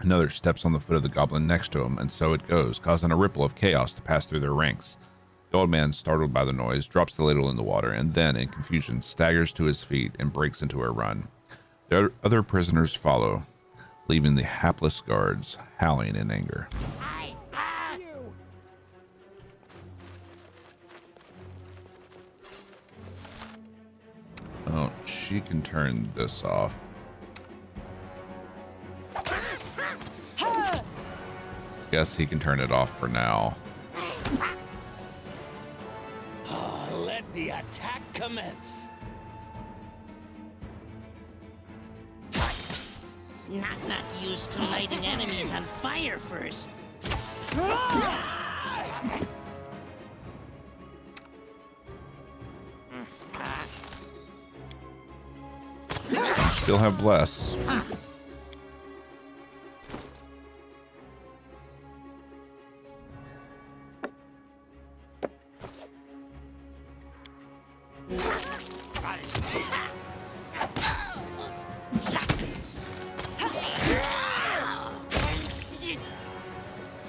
Another steps on the foot of the goblin next to him, and so it goes, causing a ripple of chaos to pass through their ranks. The old man, startled by the noise, drops the ladle in the water, and then, in confusion, staggers to his feet and breaks into a run. The other prisoners follow, leaving the hapless guards howling in anger. Oh, she can turn this off. Guess he can turn it off for now. Let the attack commence. Not used to lighting enemies on fire first. Still have bless.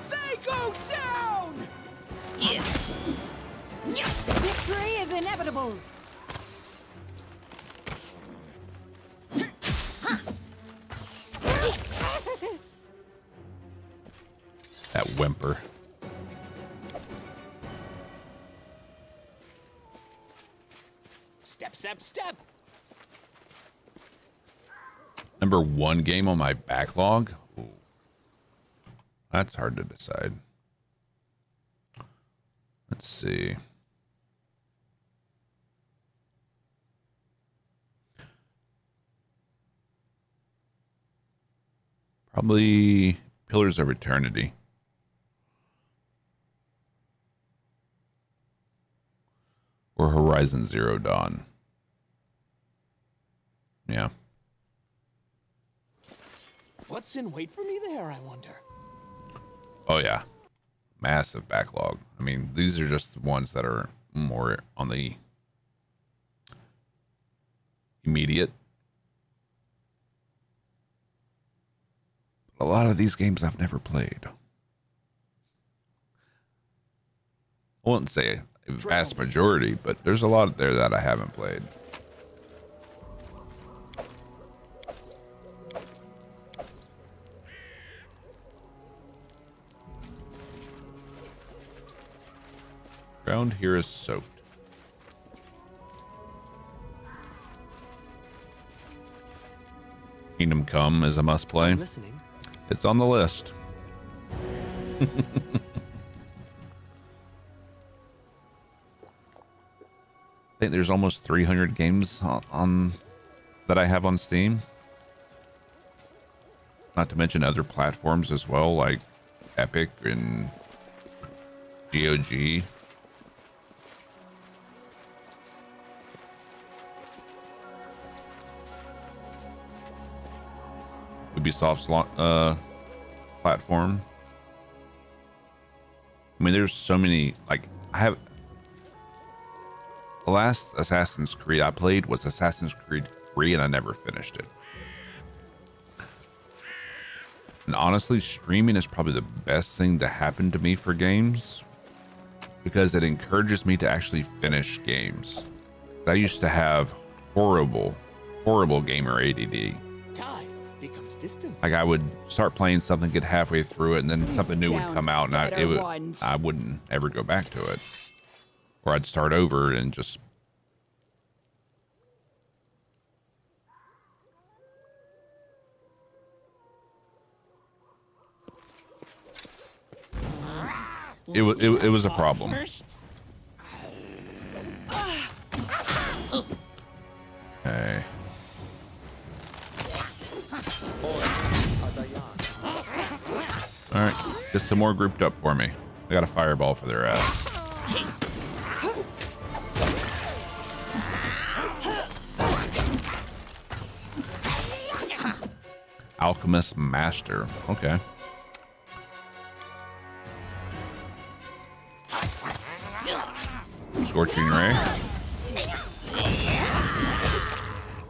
They go down! Victory is inevitable. That whimper. Step, step, step. Number 1 game on my backlog? Ooh. That's hard to decide. Let's see. Probably Pillars of Eternity. Or Horizon Zero Dawn. Yeah. What's in wait for me there, I wonder? Oh, yeah. Massive backlog. I mean, these are just the ones that are more on the immediate. A lot of these games I've never played. I wouldn't say a vast majority, but there's a lot there that I haven't played. Ground here is soaked. Kingdom Come is a must play. I'm listening. It's on the list. I think there's almost 300 games on that I have on Steam. Not to mention other platforms as well, like Epic and GOG. Ubisoft's platform. I mean, there's so many. Like, I have the last Assassin's Creed I played was Assassin's Creed 3, and I never finished it. And honestly, streaming is probably the best thing to happen to me for games, because it encourages me to actually finish games. I used to have horrible gamer ADD. Time becomes distance. Like, I would start playing something, get halfway through it, and then something new would come out, and I wouldn't ever go back to it. Or I'd start over and just... It was a problem. Okay. Alright, get some more grouped up for me. I got a fireball for their ass. Alchemist Master. Okay. Scorching Ray.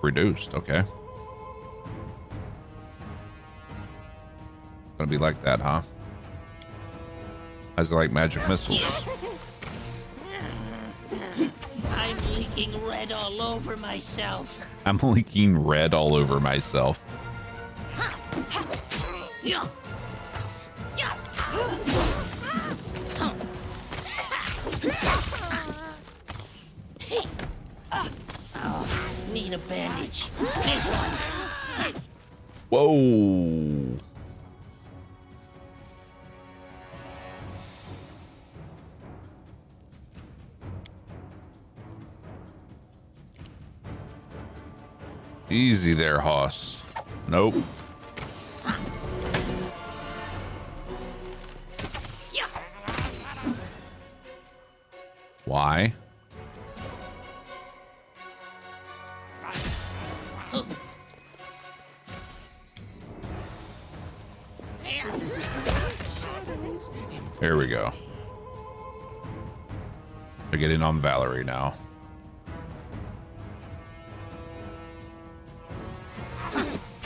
Reduced. Okay. Gonna be like that, huh? As like magic missiles. I'm leaking red all over myself. I'm leaking red all over myself. Yeah. Yeah. Oh, need a bandage. This one. Whoa. Easy there, Hoss. Nope. Why? Here we go. They're getting on Valerie now.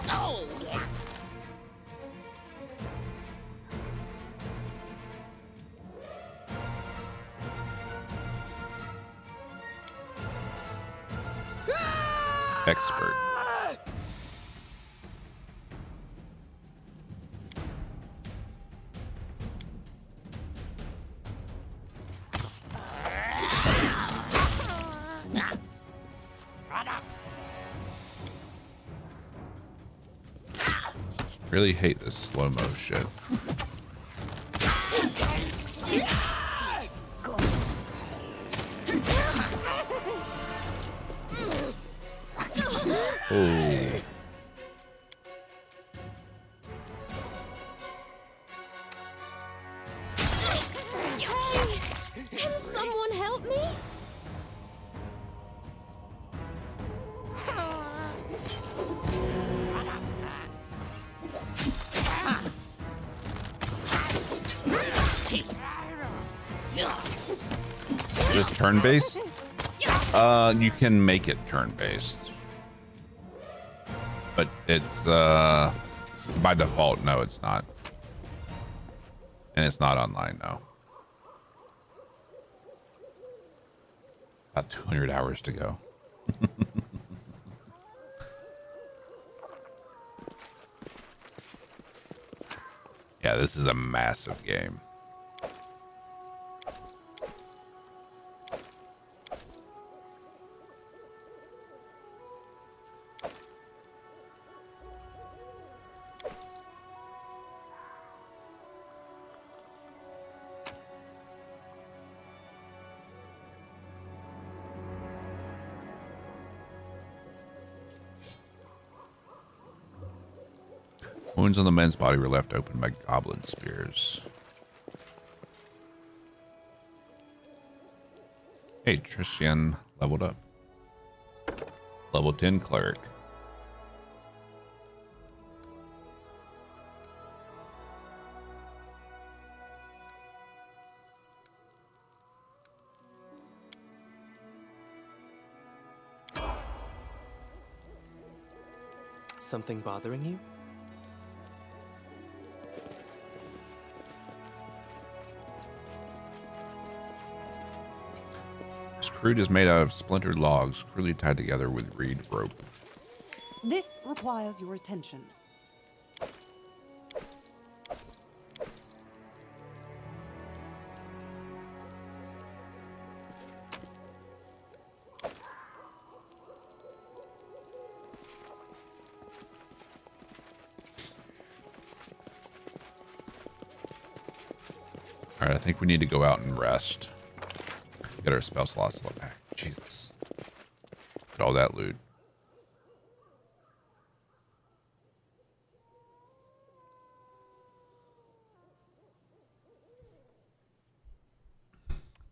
Oh, yeah. Expert. Really hate this slow-mo shit. Oh. Can someone help me? Is this turn-based? You can make it turn-based. But it's, by default, no, it's not. And it's not online, no. About 200 hours to go. Yeah, this is a massive game. Wounds on the men's body were left open by goblin spears. Hey, Tristan leveled up. Level 10 cleric. Something bothering you? This crude is made out of splintered logs, crudely tied together with reed rope. This requires your attention. All right, I think we need to go out and rest. Get our spell slots back. Jesus. Get all that loot.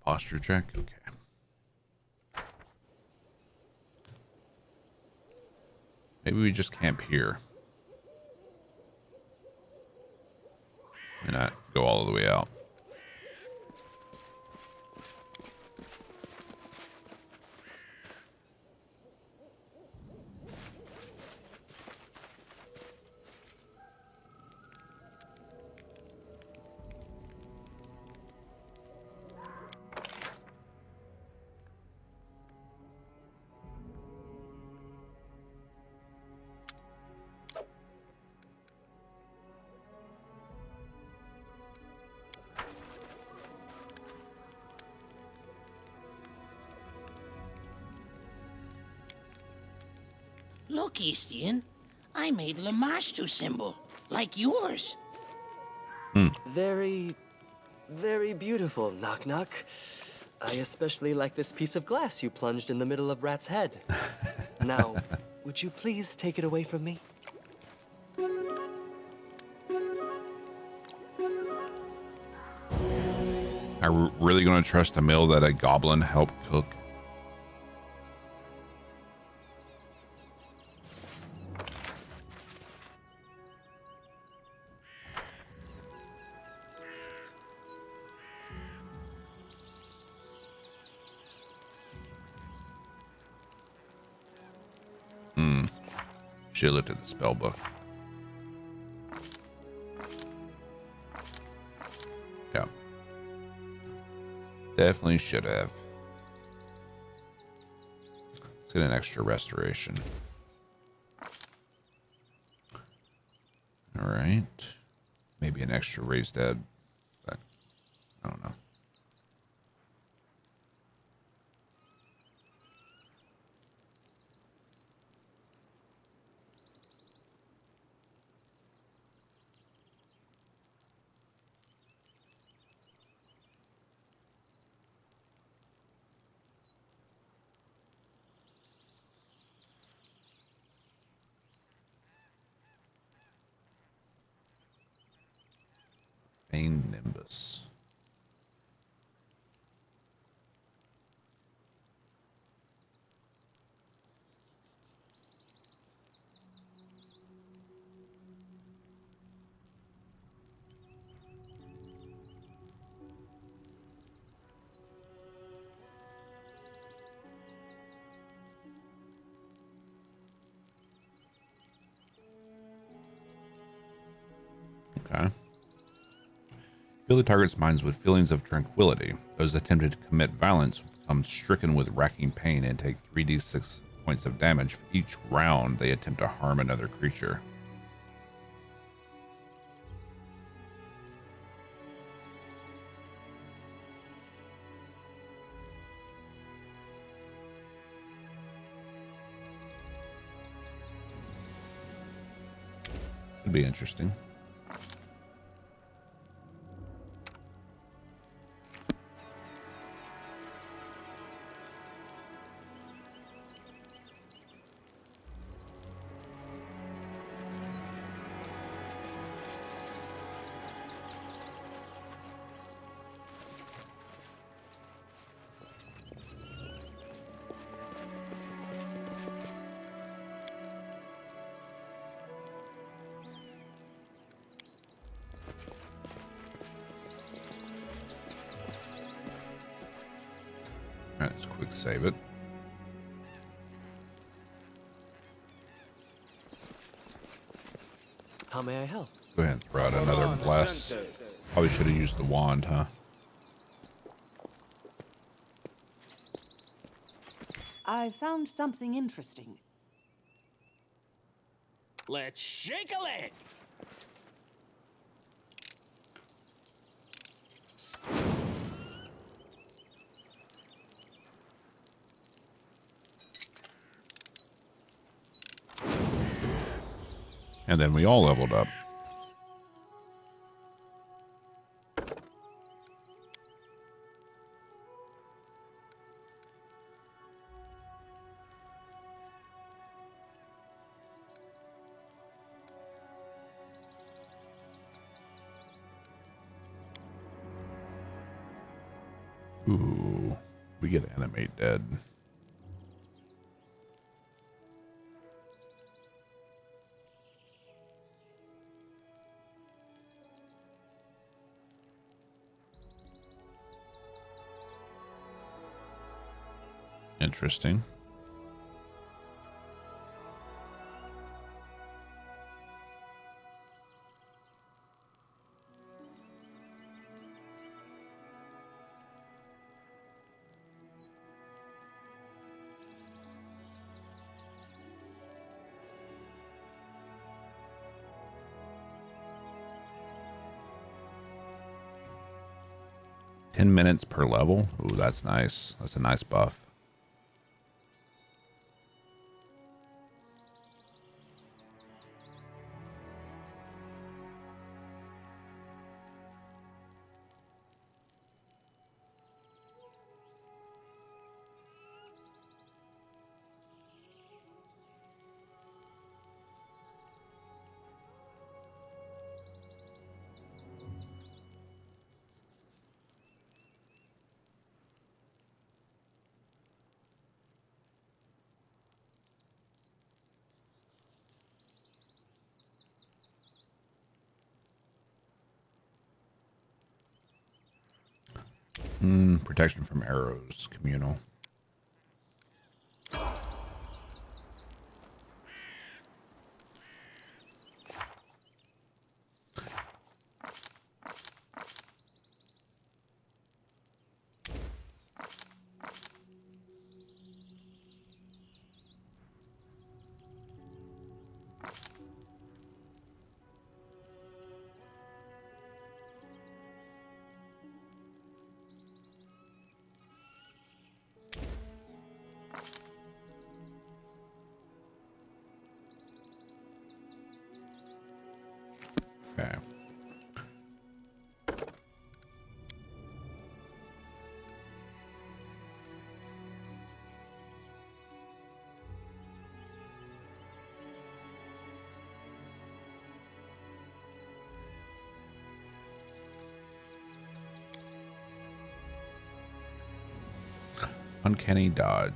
Posture check. Okay. Maybe we just camp here. And not go all the way out. Look, Eastian, I made Lamashtu symbol, like yours. Very, very beautiful, Knock Knock. I especially like this piece of glass you plunged in the middle of Rat's head. Now, would you please take it away from me? Are we really going to trust a meal that a goblin helped cook? Should have looked at the spell book. Yeah. Definitely should have. Let's get an extra restoration. All right. Maybe an extra raised dead. But I don't know. Feigned Nimbus. Okay. Fill the target's minds with feelings of tranquility. Those attempting to commit violence become stricken with racking pain and take 3d6 points of damage for each round they attempt to harm another creature. Could be interesting. Let's quick save it. How may I help? Go ahead and throw out another bless. Probably should have used the wand, huh? I found something interesting. Let's shake a leg. And then we all leveled up. Ooh, we get animate dead. Interesting. $10 per level. Ooh, that's nice. That's a nice buff. Protection from arrows, communal. Okay. Uncanny dodge.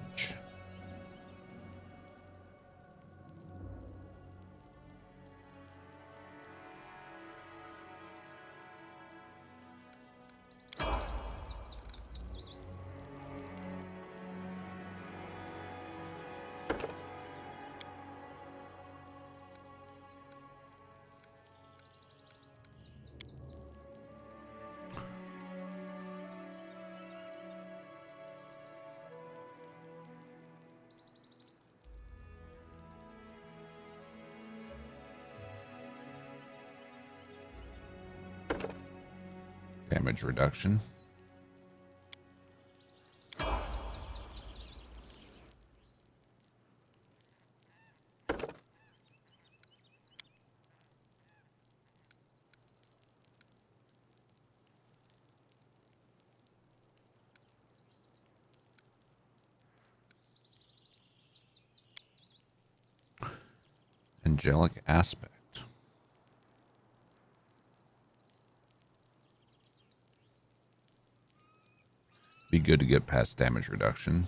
Damage reduction. Angelic aspect. Be good to get past damage reduction.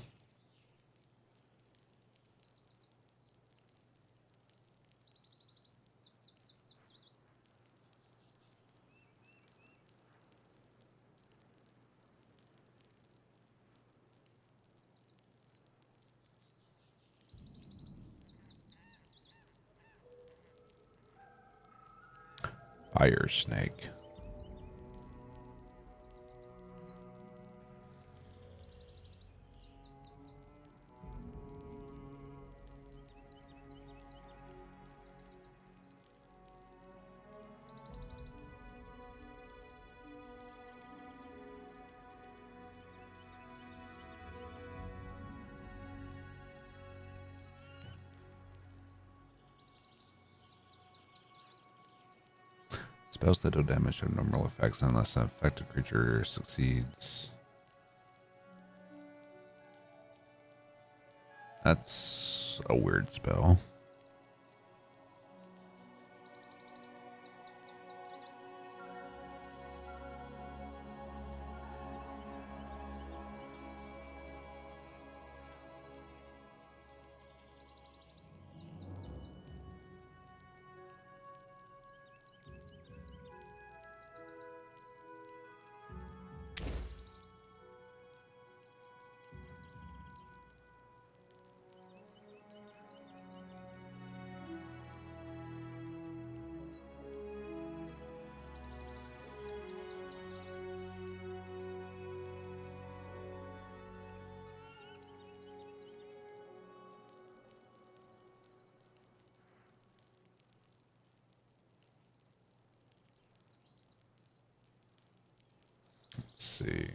Fire snake. Spells that do damage have normal effects unless an affected creature succeeds. That's a weird spell. Let's see.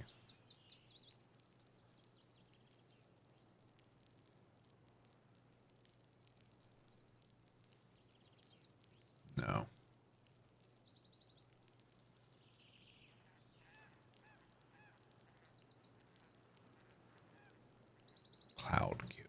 No. Cloud kill.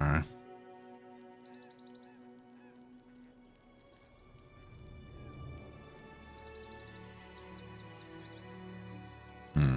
All right. Hmm.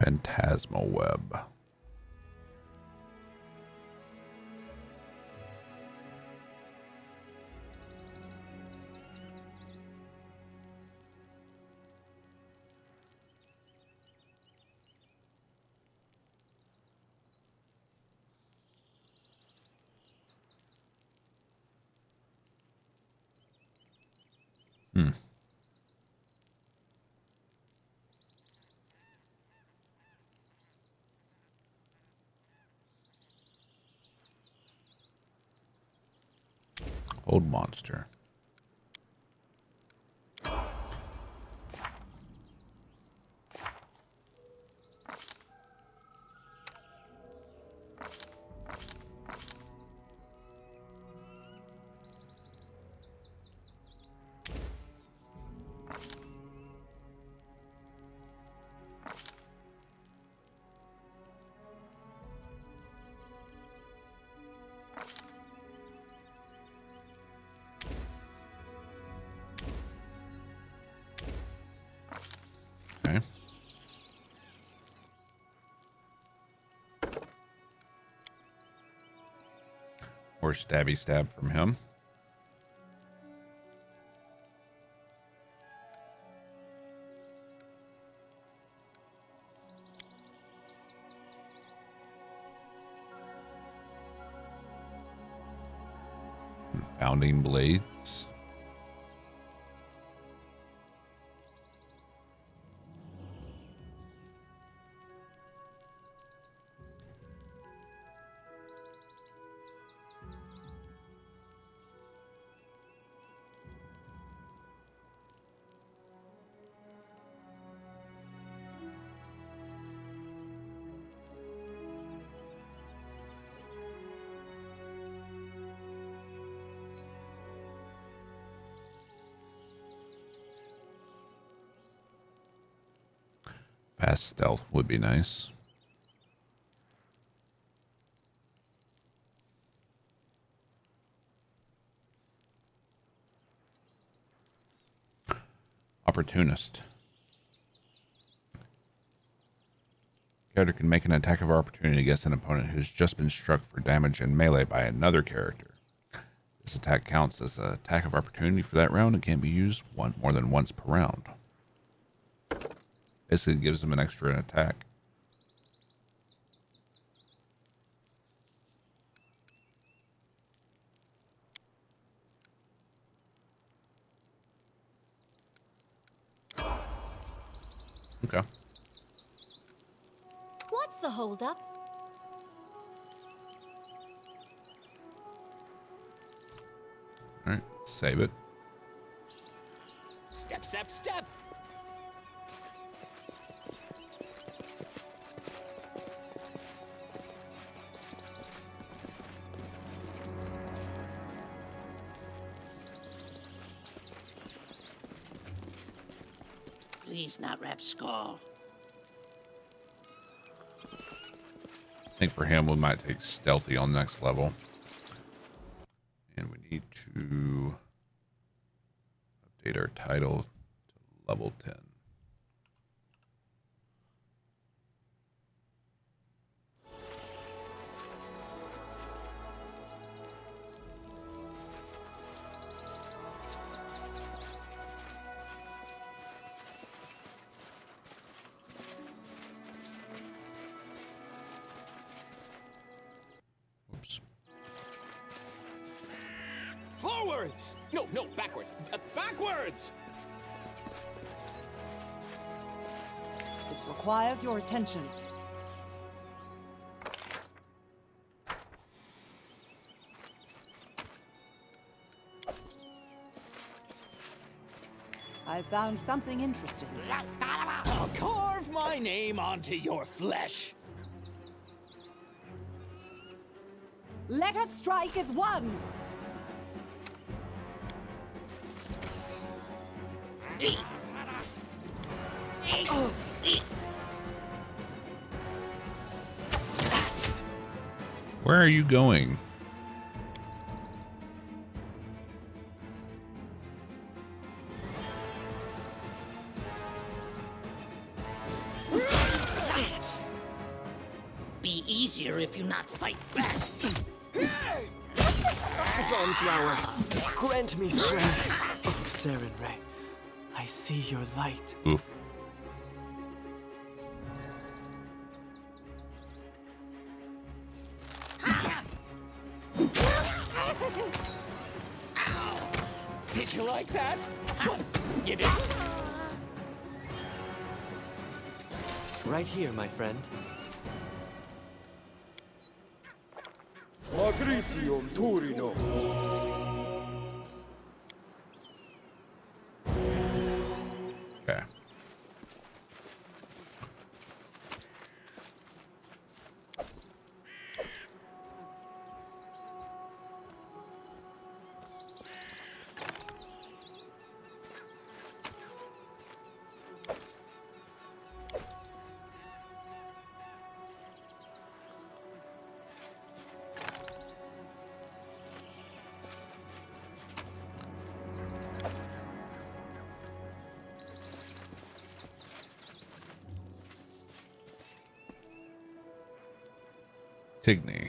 Phantasmal web. Hmm. Old monster. Okay. Or stabby stab from him. Confounding blades. Fast stealth would be nice. Opportunist. Character can make an attack of opportunity against an opponent who's just been struck for damage in melee by another character. This attack counts as an attack of opportunity for that round and can't be used more than once per round. Basically gives them an extra attack. Okay. What's the holdup? All right, save it. Step, step, step! Please not rap skull. I think for him, we might take stealthy on next level. And we need to update our title to level 10. Oops. Backwards! No, backwards. Backwards! This requires your attention. I found something interesting. I'll carve my name onto your flesh. Let us strike as one! Where are you going? Be easier if you not fight back. Dawnflower, grant me strength. Oh, Saren Ray, I see your light. Oof. Did you like that? You did. Right here, my friend. Magritium Turino. Okay. Tigny.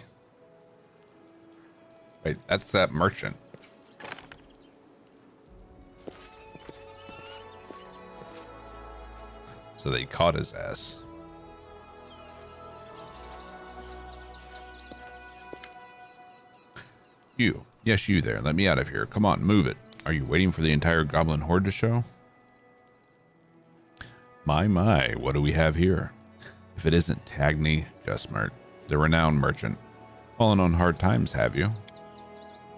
Wait, that's that merchant. So they caught his ass. You. Yes, you there. Let me out of here. Come on, move it. Are you waiting for the entire goblin horde to show? My, what do we have here? If it isn't Tagny Justmart, the renowned merchant. Fallen on hard times, have you?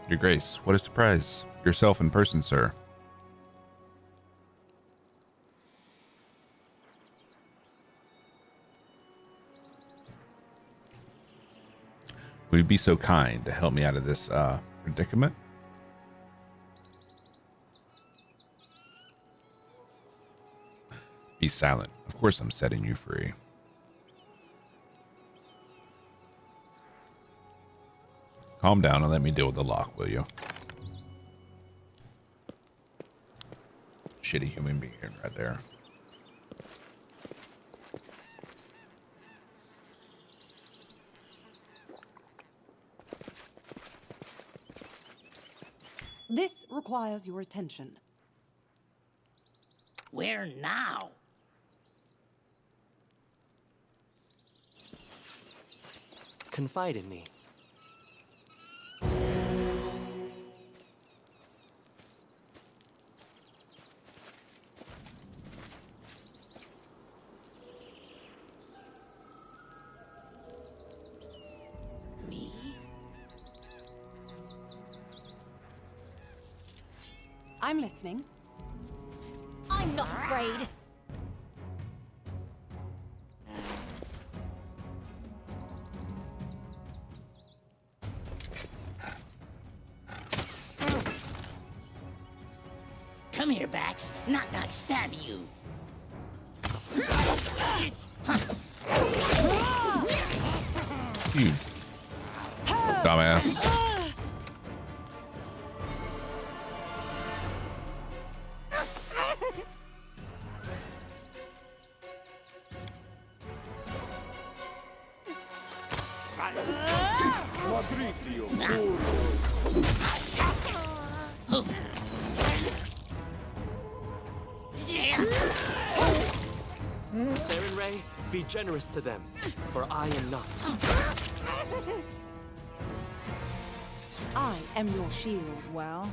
Your Grace, what a surprise. Yourself in person, sir. Would you be so kind to help me out of this predicament? Be silent. Of course I'm setting you free. Calm down and let me deal with the lock, will you? Shitty human being right there. This requires your attention. Where now? Confide in me. Me? I'm listening. I'm not afraid. Come here, Bax. Knock, stab you. You dumbass. Magritium Turino. Saren Ray, be generous to them, for I am not. I am your shield. Well,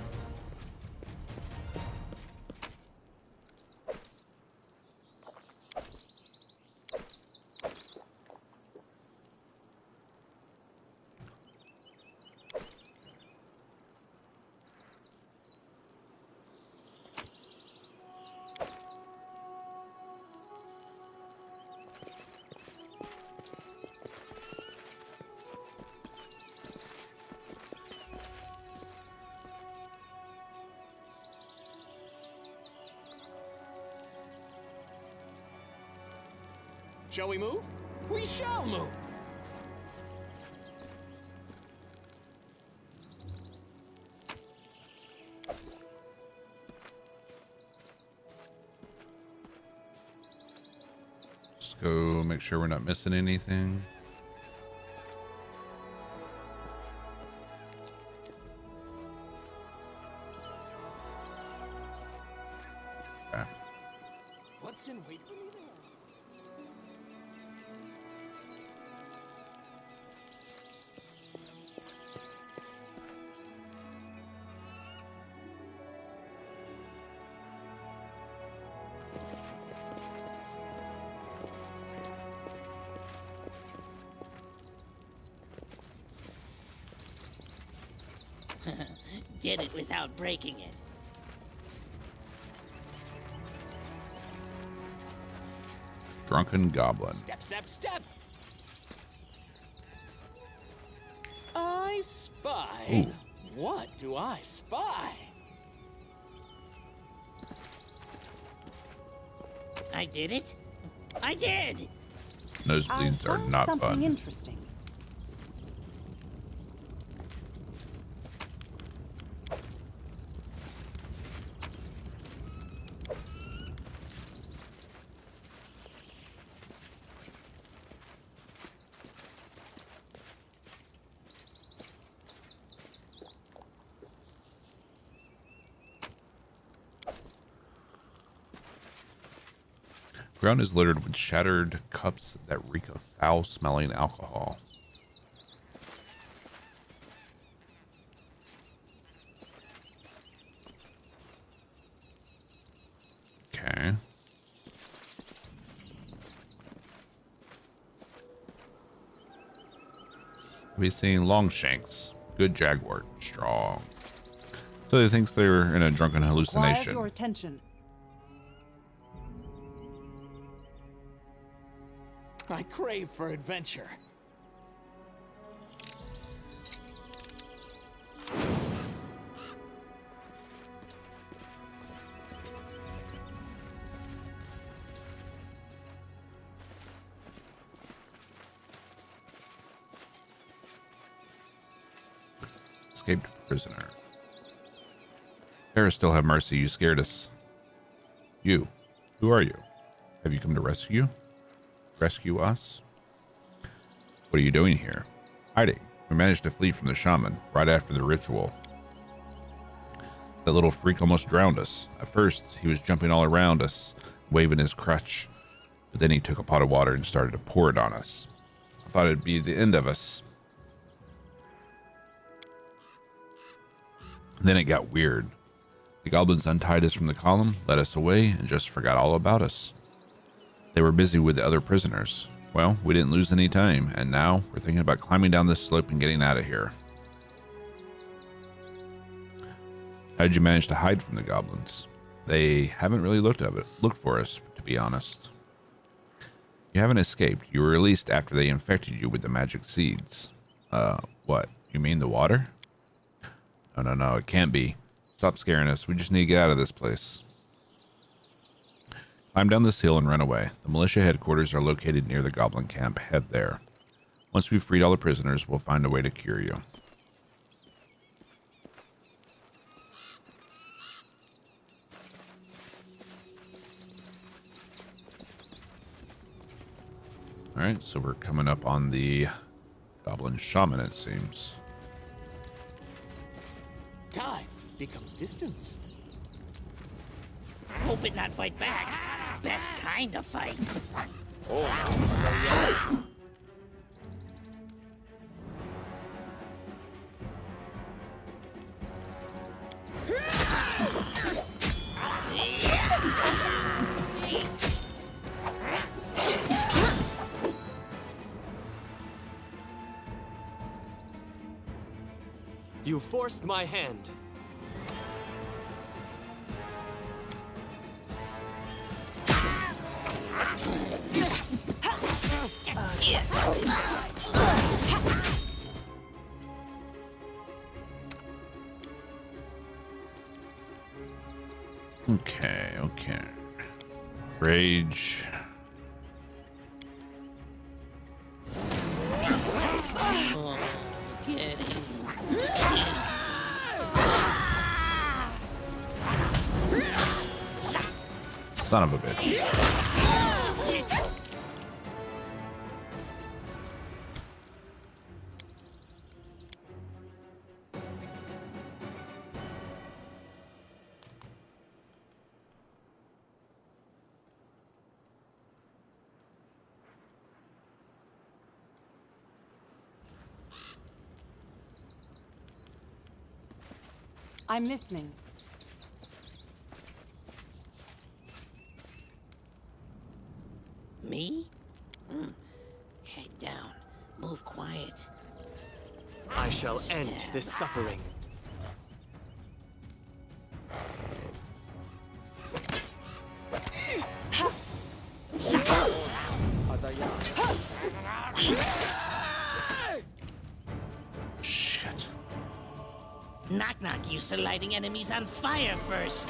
Shall we move? We shall move. Let's go make sure we're not missing anything. Okay. What's in wait for me there? Did it without breaking it. Drunken Goblin. Step, step, step. I spy. Ooh. What do I spy? I did it. I did. Nosebleeds are not something fun. interesting. Ground is littered with shattered cups that reek of foul-smelling alcohol. Okay. Have we seen Longshanks? Good jaguar, strong. So he thinks they're in a drunken Quiet hallucination. your attention. I crave for adventure. Escaped prisoner. Sarah, still have mercy. You scared us. You. Who are you? Have you come to rescue us? What are you doing here? Hiding. We managed to flee from the shaman right after the ritual. That little freak almost drowned us. At first, he was jumping all around us, waving his crutch. But then he took a pot of water and started to pour it on us. I thought it'd be the end of us. Then it got weird. The goblins untied us from the column, led us away, and just forgot all about us. They were busy with the other prisoners. Well, we didn't lose any time, and now we're thinking about climbing down this slope and getting out of here. How did you manage to hide from the goblins? They haven't really looked for us, to be honest. You haven't escaped. You were released after they infected you with the magic seeds. What? You mean the water? No, it can't be. Stop scaring us. We just need to get out of this place. Climb down this hill and run away. The militia headquarters are located near the goblin camp. Head there. Once we've freed all the prisoners, we'll find a way to cure you. Alright, so we're coming up on the goblin shaman, it seems. Time becomes distance. Hope it not fight back. Best kind of fight. You forced my hand. Okay. Rage. Son of a bitch. I'm listening. Me? Head down. Move quiet. I shall end this suffering. Shit. Knock Knock used to lighting enemies on fire first.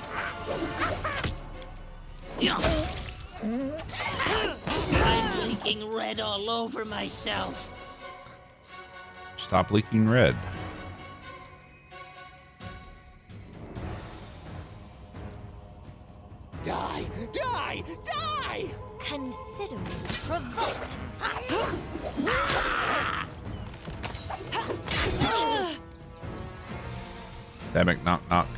I'm leaking red all over myself. Stop leaking red. Die! Die! Die! Consider me provoked. Damn it, knock knock.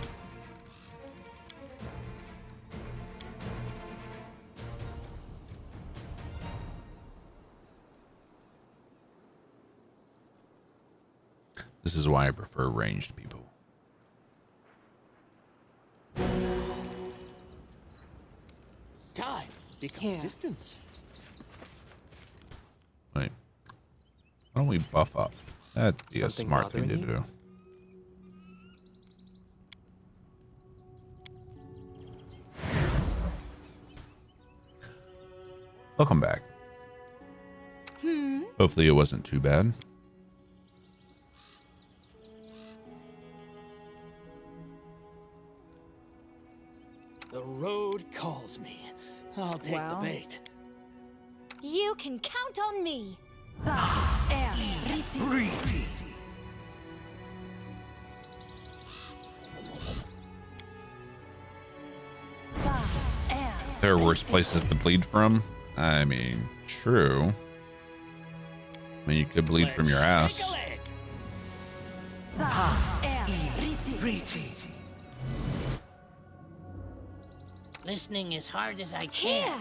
This is why I prefer ranged people. Time becomes Here. distance. Wait. Why don't we buff up? That'd be a Something smart thing to bothering you? do. Welcome back. Hopefully it wasn't too bad. The road calls me. I'll take the bait. You can count on me. There are worse places to bleed from. I mean, true. I mean, you could bleed from your ass. Shake a leg. Listening as hard as I can. Here.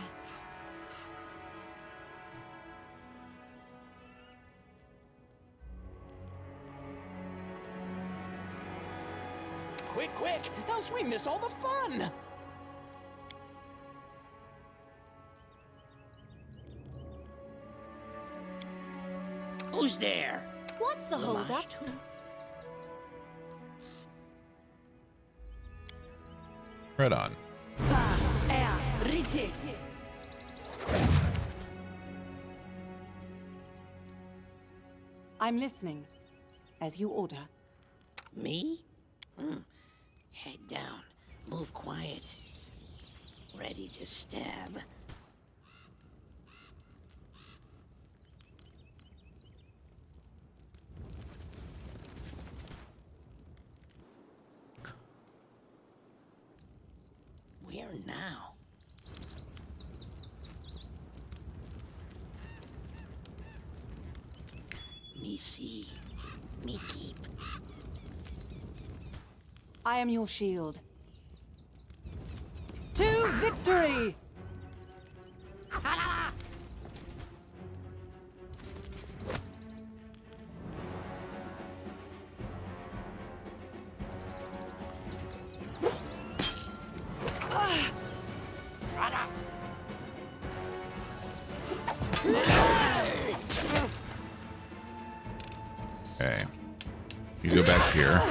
Quick, quick, else we miss all the fun. Who's there? What's the holdup? Lamashtu? Right on. I'm listening. As you order. Me? Head down. Move quiet. Ready to stab. Where now? Me see. Me keep. I am your shield. To victory! Okay. You go back here.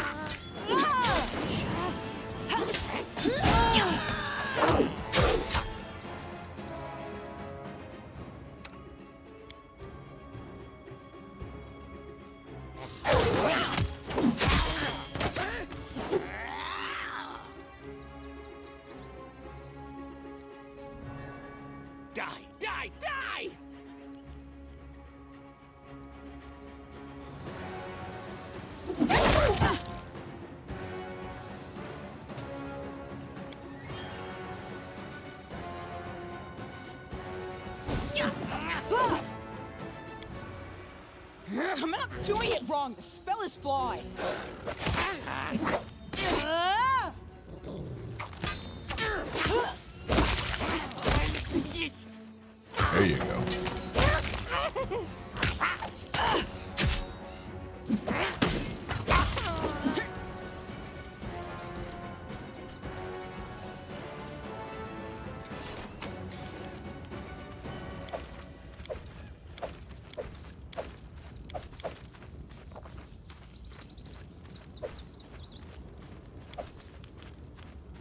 Die, die, die! I'm not doing it wrong. The spell is flawed. There you go.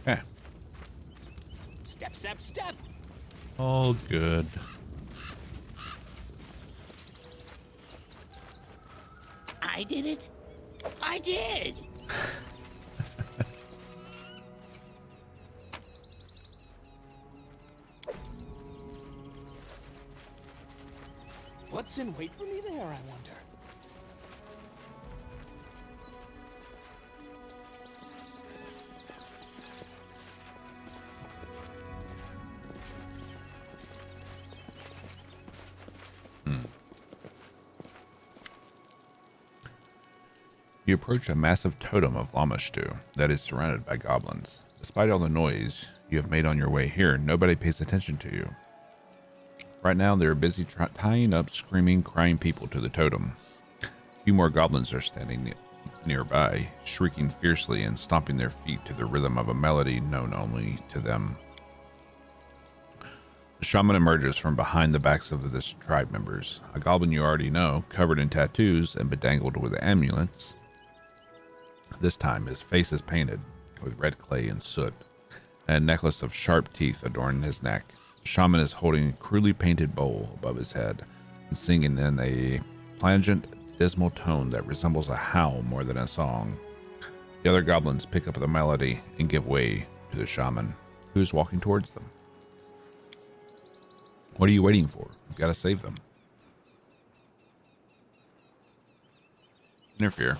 Okay. Step, step, step. All good. I did it. I did. What's in wait for me there, I wonder? You approach a massive totem of llama stew that is surrounded by goblins. Despite all the noise you have made on your way here, nobody pays attention to you. Right now, they are busy tying up screaming, crying people to the totem. A few more goblins are standing nearby, shrieking fiercely and stomping their feet to the rhythm of a melody known only to them. The shaman emerges from behind the backs of the tribe members. A goblin you already know, covered in tattoos and bedangled with amulets. This time, his face is painted with red clay and soot, and a necklace of sharp teeth adorning his neck. The shaman is holding a crudely painted bowl above his head and singing in a plangent, dismal tone that resembles a howl more than a song. The other goblins pick up the melody and give way to the shaman, who is walking towards them. What are you waiting for? You've got to save them. Interfere.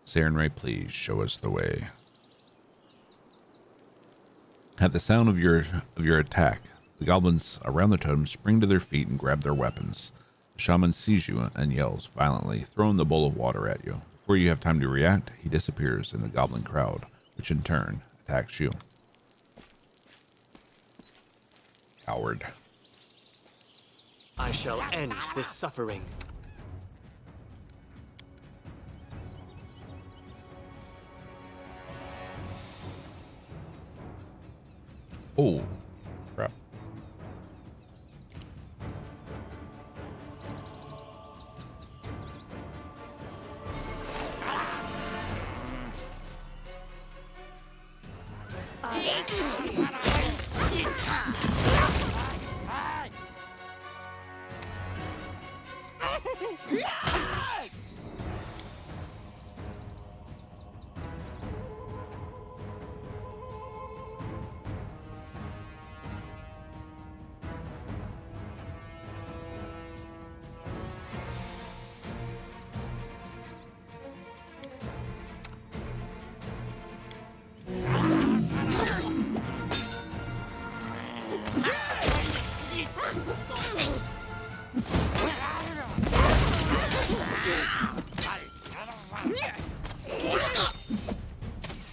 Sarenrae, please show us the way. At the sound of your attack, the goblins around the totem spring to their feet and grab their weapons. The shaman sees you and yells violently, throwing the bowl of water at you. Before you have time to react, he disappears in the goblin crowd, which in turn attacks you. Coward. I shall end this suffering. Oh, crap.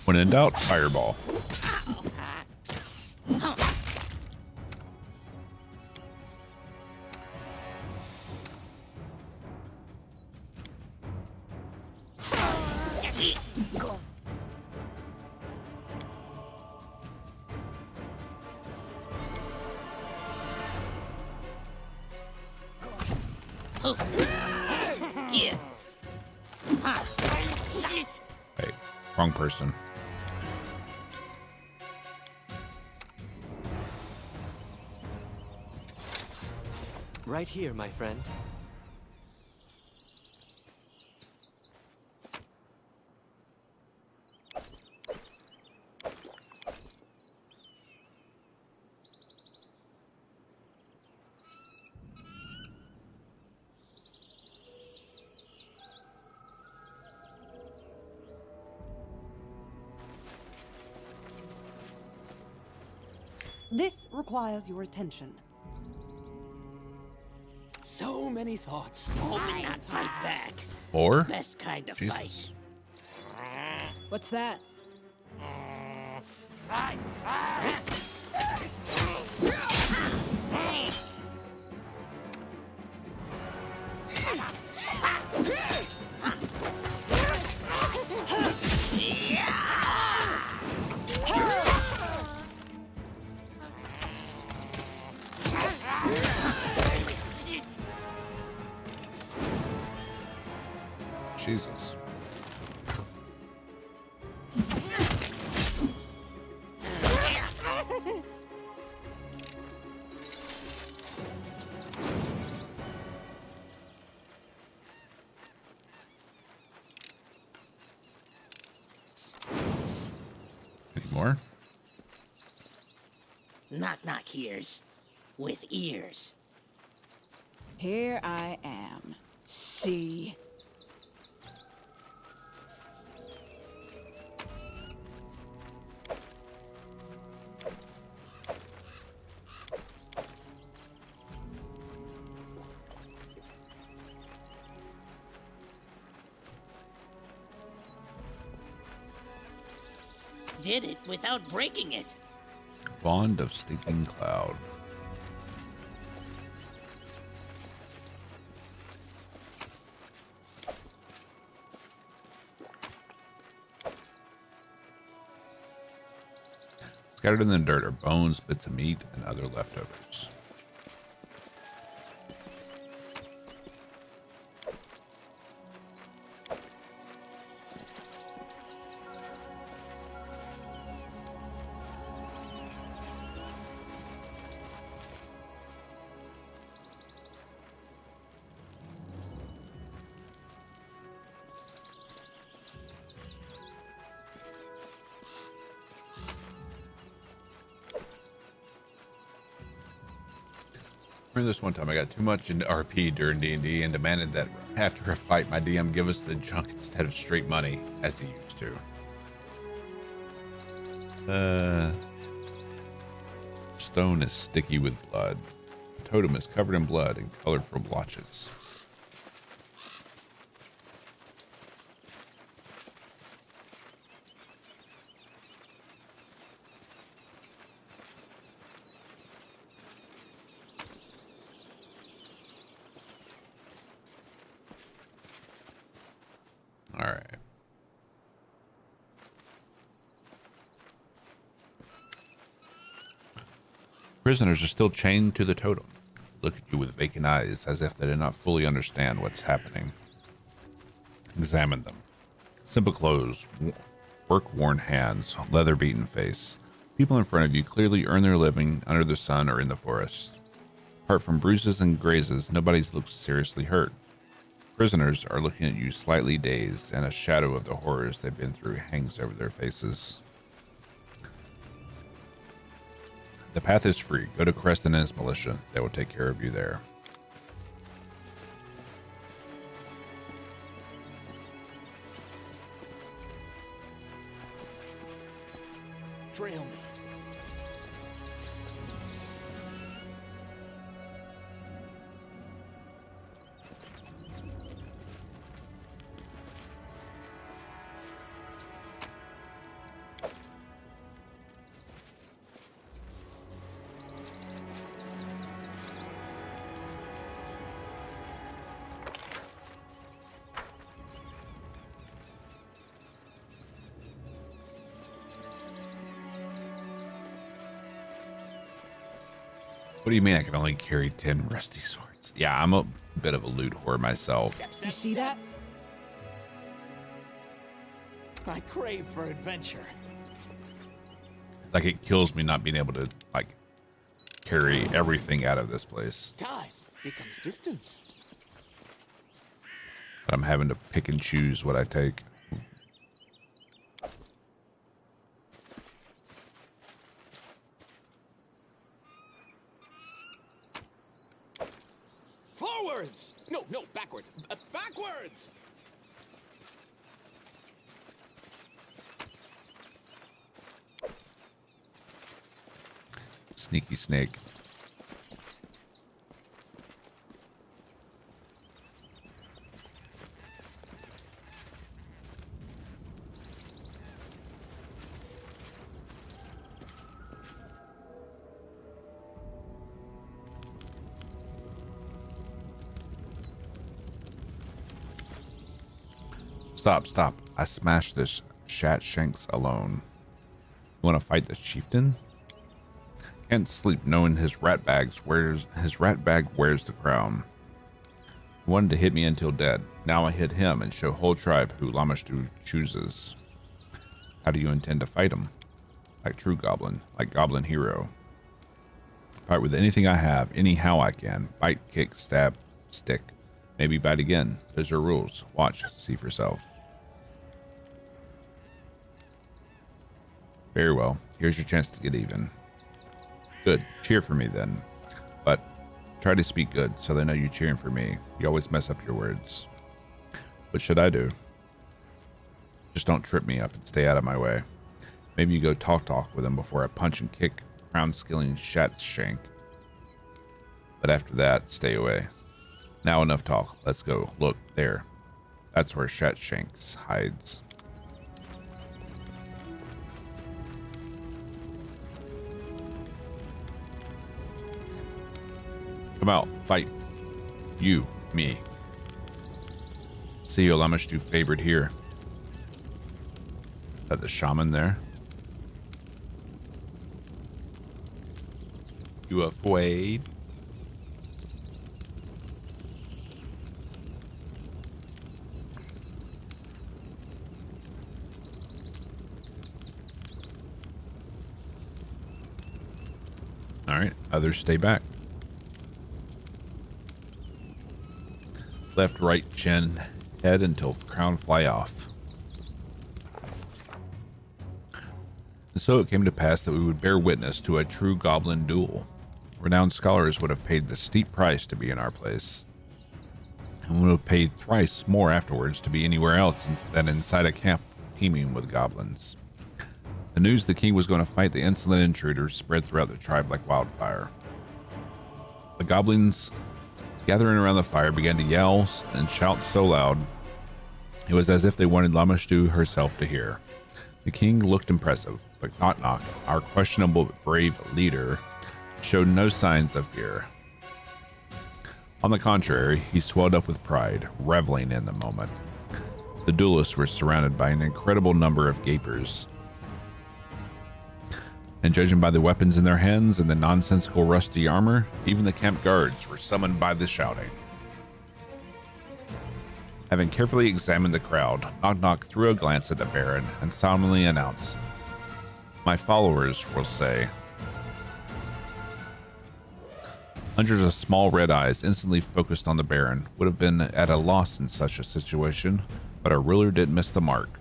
When in doubt, fireball. Hey, wrong person. Right here, my friend. This requires your attention. So many thoughts. Hoping not fight back. Or? Best kind of Jesus. fight. What's that? Jesus. Any more? Knock knock hears. With ears. Here I am. See. Did it without breaking it. Bond of Stinking Cloud. Scattered in the dirt are bones, bits of meat, and other leftovers. Remember this one time I got too much into RP during D&D and demanded that after a fight my DM give us the junk instead of straight money, as he used to. Stone is sticky with blood. Totem is covered in blood and colorful blotches. All right. Prisoners are still chained to the totem. Look at you with vacant eyes as if they do not fully understand what's happening. Examine them. Simple clothes, work-worn hands, leather-beaten face. People in front of you clearly earn their living under the sun or in the forest. Apart from bruises and grazes, nobody looks seriously hurt. Prisoners are looking at you slightly dazed, and a shadow of the horrors they've been through hangs over their faces. The path is free. Go to Creston and his militia. They will take care of you there. Trail me. What do you mean I can only carry 10 rusty swords? Yeah, I'm a bit of a loot whore myself. You see that? I crave for adventure. Like, it kills me not being able to, like, carry everything out of this place. Time becomes distance. But I'm having to pick and choose what I take. Forwards! No, backwards. Backwards! Sneaky snake. Stop, stop. I smashed this Shat Shanks alone. You want to fight the chieftain? Can't sleep knowing his rat bag wears the crown. He wanted to hit me until dead. Now I hit him and show whole tribe who Lamashtu chooses. How do you intend to fight him? Like true goblin, like goblin hero. Fight with anything I have, anyhow I can. Bite, kick, stab, stick. Maybe bite again. Those are rules. Watch, see for yourself. Very well. Here's your chance to get even. Good. Cheer for me then. But try to speak good so they know you're cheering for me. You always mess up your words. What should I do? Just don't trip me up and stay out of my way. Maybe you go talk with him before I punch and kick crown-skilling Shat Shank. But after that, stay away. Now enough talk. Let's go. Look, there. That's where Shat Shanks hides. Come out, fight. You, me. See Lamashtu favored here. Is that the shaman there? You afraid? All right, others stay back. Left, right, chin, head until crown fly off. And so it came to pass that we would bear witness to a true goblin duel. Renowned scholars would have paid the steep price to be in our place, and would have paid thrice more afterwards to be anywhere else than inside a camp teeming with goblins. The news the king was going to fight the insolent intruders spread throughout the tribe like wildfire. The goblins gathering around the fire began to yell and shout so loud it was as if they wanted Lamashtu herself to hear. The king looked impressive, but Knock Knock, our questionable brave leader, showed no signs of fear. On the contrary, he swelled up with pride, reveling in the moment. The duelists were surrounded by an incredible number of gapers, and judging by the weapons in their hands and the nonsensical rusty armor, even the camp guards were summoned by the shouting. Having carefully examined the crowd, Knock Knock threw a glance at the Baron and solemnly announced, "My followers will say." Hundreds of small red eyes instantly focused on the Baron would have been at a loss in such a situation, but our ruler didn't miss the mark.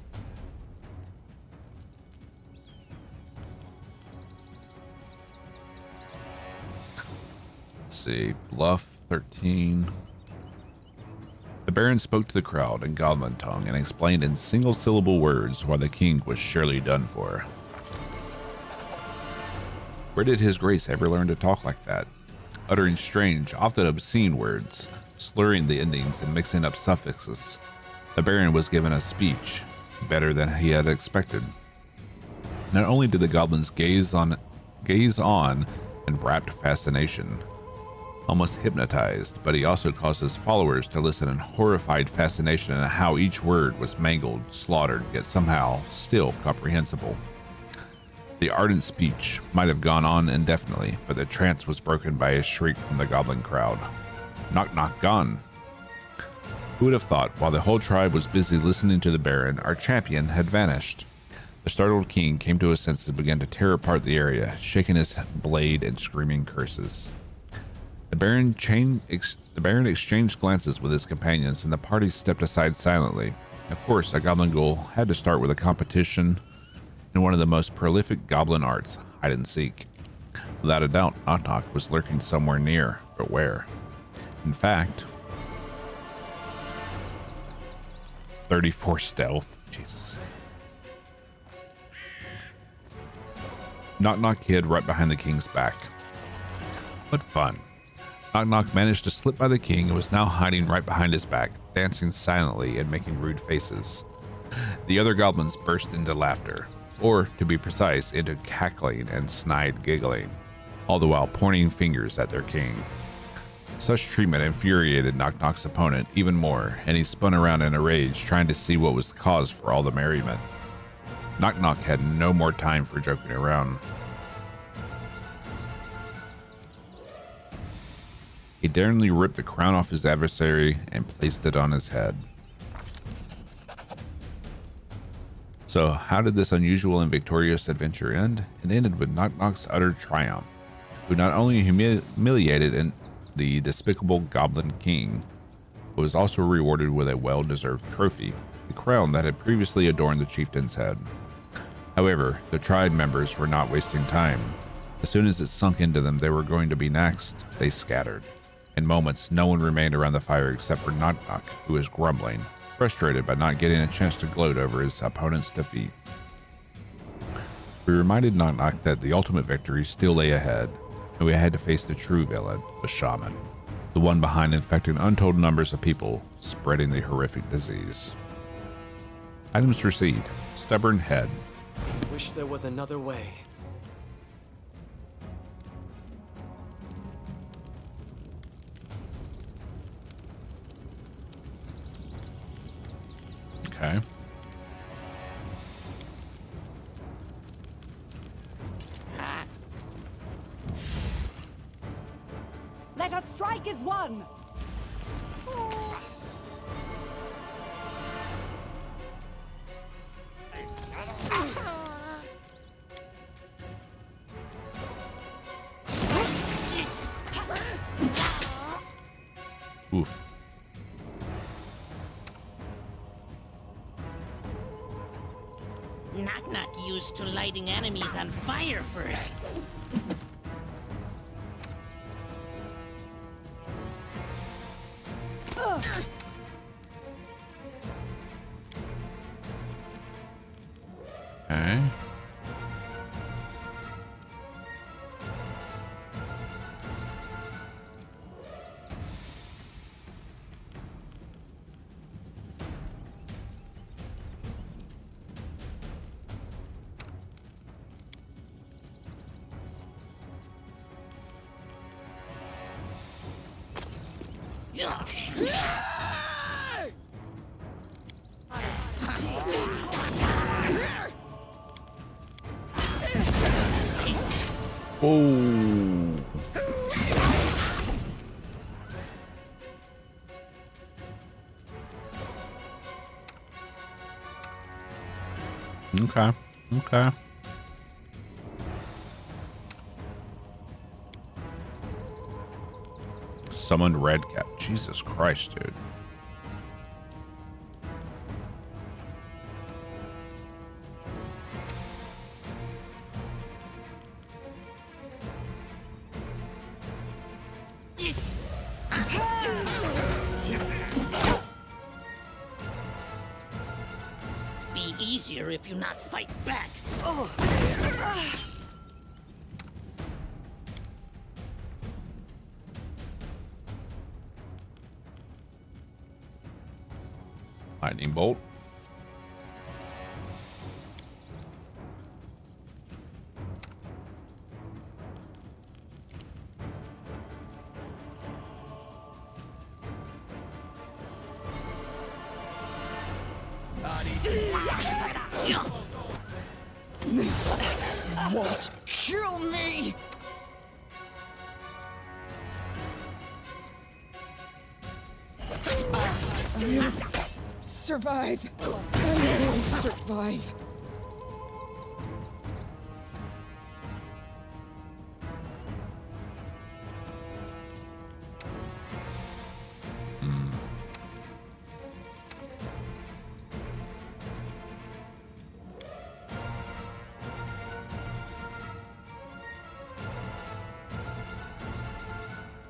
Let's see, bluff 13. The Baron spoke to the crowd in goblin tongue and explained in single-syllable words why the king was surely done for. Where did his grace ever learn to talk like that? Uttering strange, often obscene words, slurring the endings and mixing up suffixes. The Baron was given a speech, better than he had expected. Not only did the goblins gaze on in rapt fascination, almost hypnotized, but he also caused his followers to listen in horrified fascination at how each word was mangled, slaughtered, yet somehow still comprehensible. The ardent speech might have gone on indefinitely, but the trance was broken by a shriek from the goblin crowd. Knock Knock gone. Who would have thought, while the whole tribe was busy listening to the Baron, our champion had vanished? The startled king came to his senses and began to tear apart the area, shaking his blade and screaming curses. The Baron exchanged glances with his companions, and the party stepped aside silently. Of course, a goblin duel had to start with a competition in one of the most prolific goblin arts, hide and seek. Without a doubt, Knock Knock was lurking somewhere near, but where? In fact, 34 stealth. Jesus. Knock Knock hid right behind the king's back. What fun. Knock Knock managed to slip by the king and was now hiding right behind his back, dancing silently and making rude faces. The other goblins burst into laughter, or to be precise, into cackling and snide giggling, all the while pointing fingers at their king. Such treatment infuriated Knock Knock's opponent even more, and he spun around in a rage, trying to see what was the cause for all the merriment. Knock Knock had no more time for joking around. He daringly ripped the crown off his adversary and placed it on his head. So, how did this unusual and victorious adventure end? It ended with Knock Knock's utter triumph, who not only humiliated the despicable Goblin King, but was also rewarded with a well-deserved trophy, the crown that had previously adorned the chieftain's head. However, the tribe members were not wasting time. As soon as it sunk into them they were going to be next, they scattered. In moments, no one remained around the fire except for Knock Knock, who was grumbling, frustrated by not getting a chance to gloat over his opponent's defeat. We reminded Knock Knock that the ultimate victory still lay ahead, and we had to face the true villain, the shaman, the one behind infecting untold numbers of people, spreading the horrific disease. Items received: stubborn head. Wish there was another way. Okay. Let us strike as one! Oof. Knock Knock used to lighting enemies on fire first. Okay. Oh. Okay. Okay. Summoned red cap. Jesus Christ, dude. Be easier if you not fight back. Lightning bolt. Won't kill me! I'll survive. I will survive.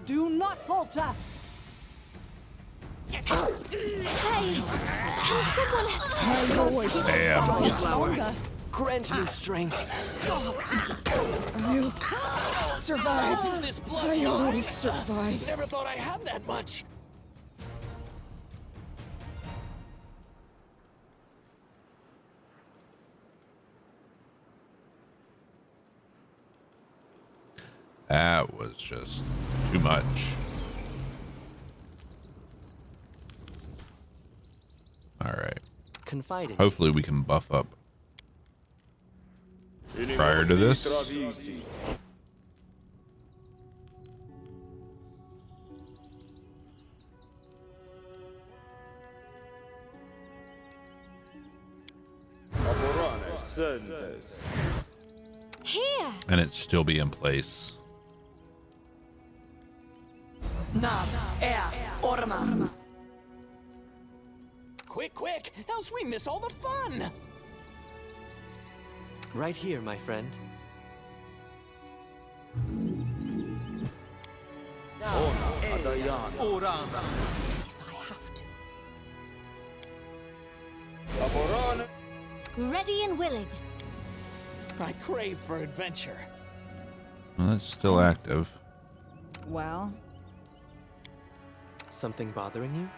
Do not falter! Hey! Someone... My voice. Damn. Longer. Grant me strength. I'll survive. This blood. I always survive. Never thought I had that much. That was just too much. Confide in me. Hopefully we can buff up prior to this. Travisi. Aborane sentes. Here! And it still be in place. Quick, quick, else we miss all the fun. Right here, my friend. Adayan. If I have to. Aborane. Ready and willing. I crave for adventure. Well, that's still active. Well, Something bothering you?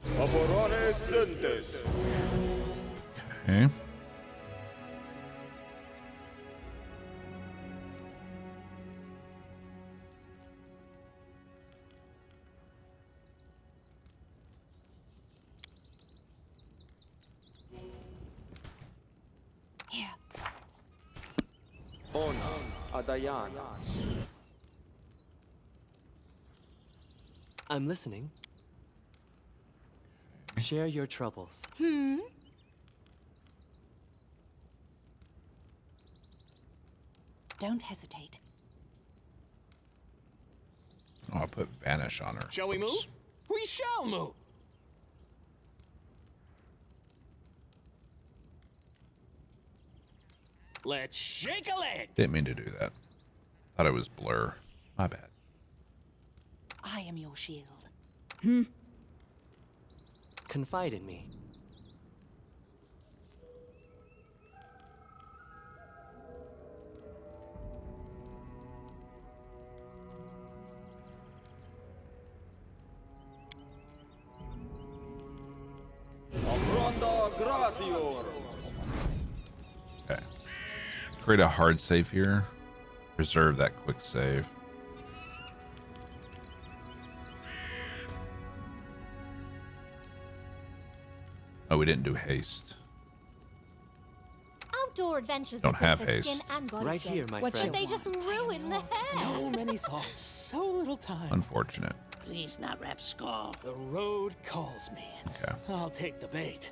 Aborane sentes. Okay. Here. Ona. Adayan. I'm listening. Share your troubles. Don't hesitate. Oh, I'll put vanish on her. Shall we move? Oops. We shall move. Let's shake a leg. Didn't mean to do that. Thought it was blur. My bad. I am your shield. Confide in me. Abranda gratior. Okay. Create a hard save here. Preserve that quick save. Oh, we didn't do haste. Outdoor adventures Don't are good have for haste. skin and body Right shape, here, my What but friend. they just ruin the hair. So many thoughts, so little time. Unfortunate. Please not rap skull. The road calls me. Okay. I'll take the bait.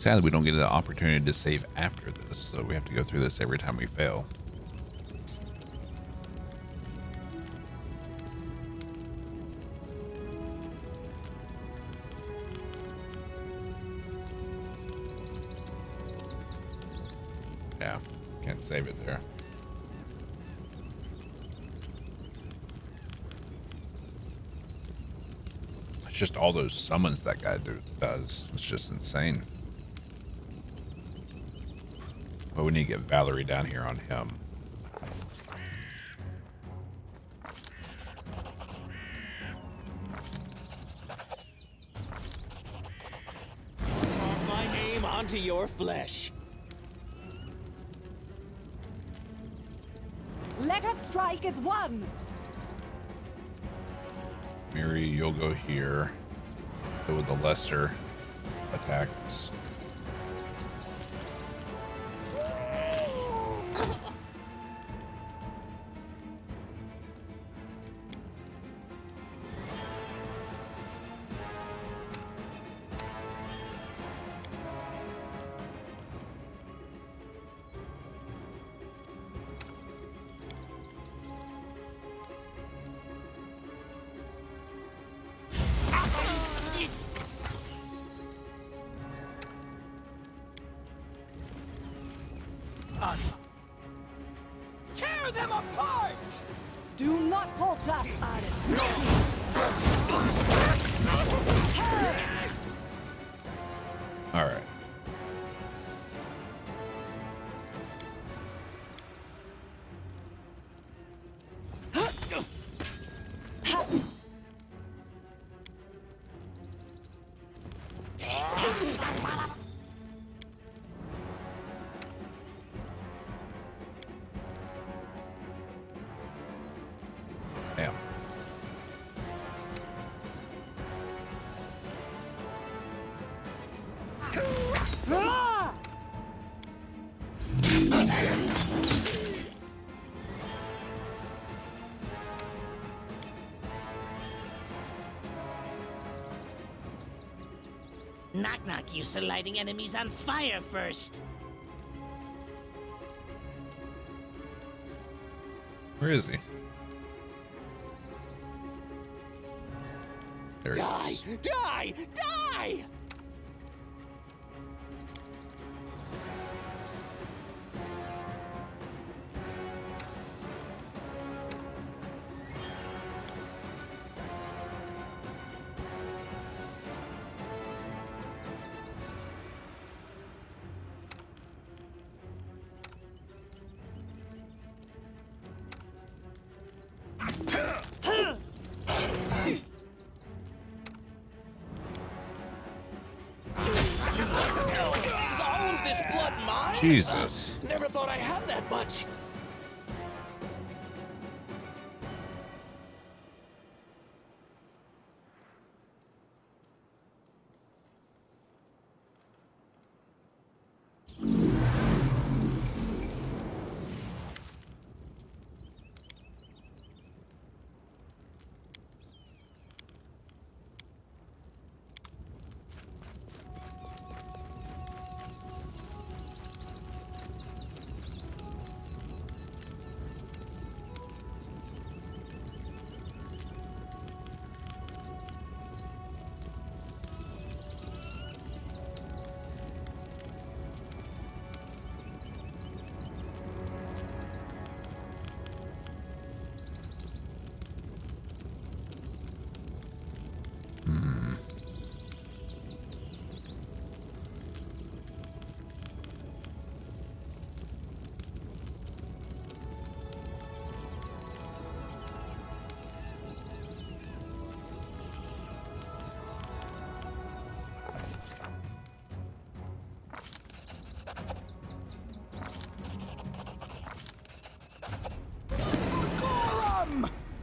Sadly, we don't get the opportunity to save after this, so we have to go through this every time we fail. Yeah, can't save it there. It's just all those summons that guy does. It's just insane. But we need to get Valerie down here on him. Carve my name onto your flesh. Let us strike as one! Miri, you'll go here. Go with the lesser attacks. Damn. Knock Knock used to lighting enemies on fire first. Where is he? There he Die! is. Die! Die! Is all of this blood mine? Jesus. Never thought I had that much.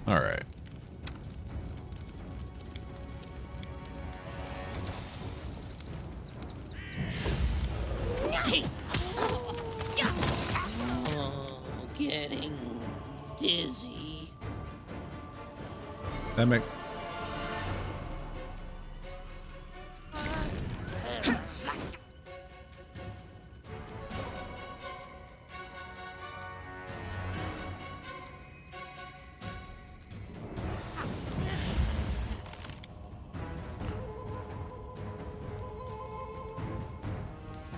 All right. Oh, getting dizzy. That make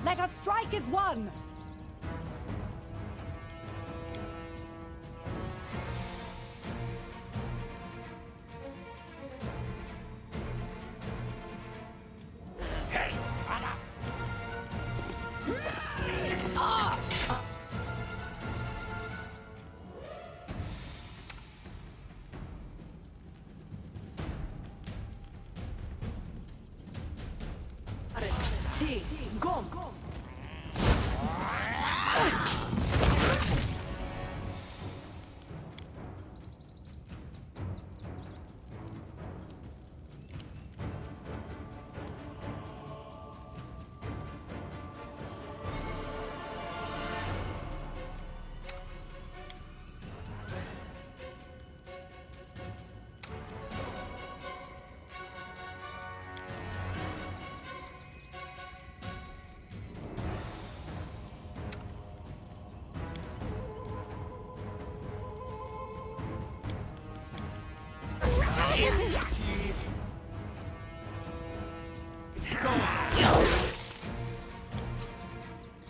Let us strike as one!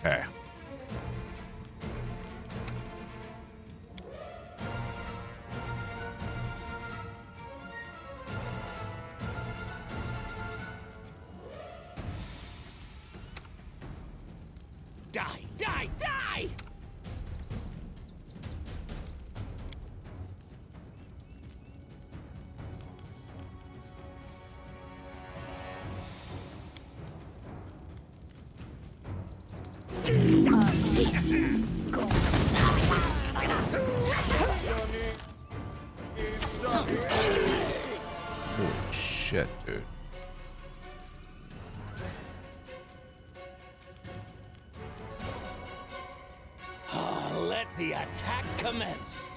okay. Die! Die! Die! the attack commence.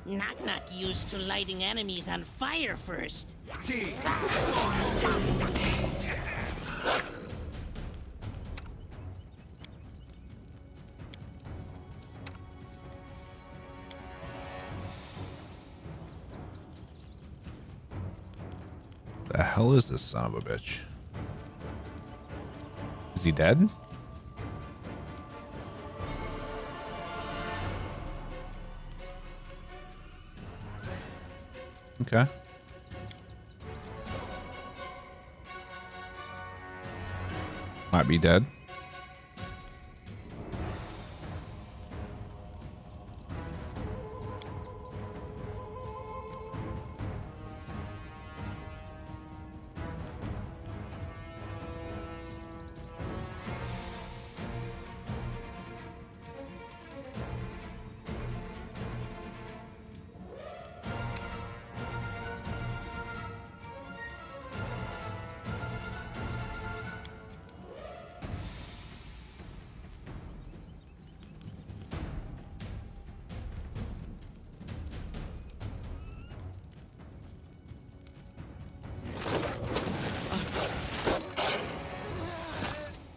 Knock Knock used to lighting enemies on fire first. The hell is this son of a bitch? Is he dead? Okay. Might be dead.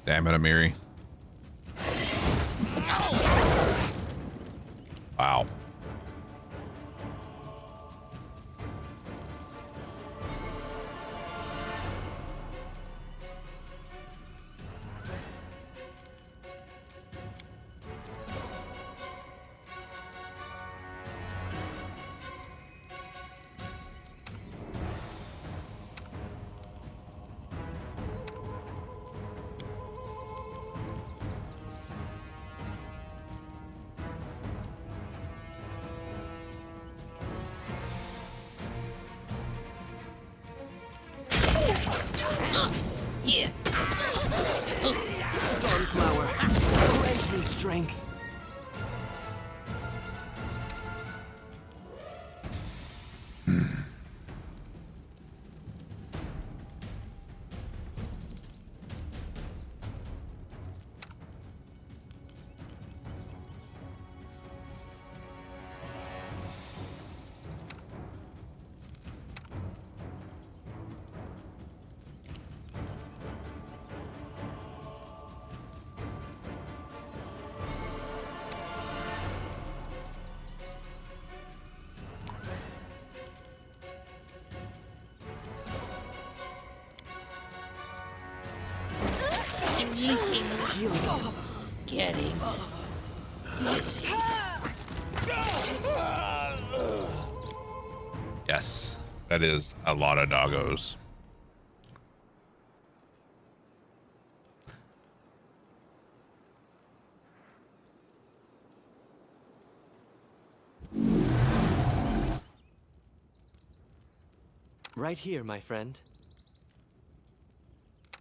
Damn it, Amiri. Wow. Yes. Dawnflower, grant me strength. Getting Yes, that is a lot of doggos. Right here, my friend.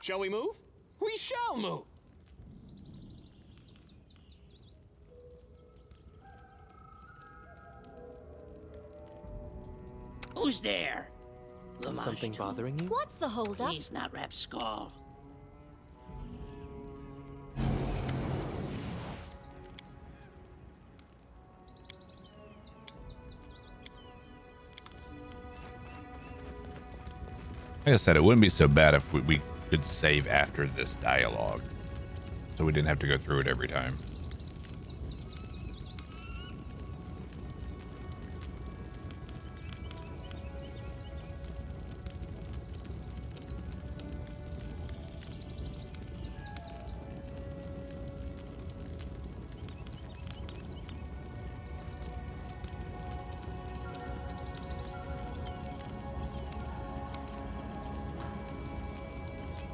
Shall we move? We shall move. Who's there? Something bothering you? What's the holdup? Please not Rapskull. Like I said, it wouldn't be so bad if we could save after this dialogue, so we didn't have to go through it every time.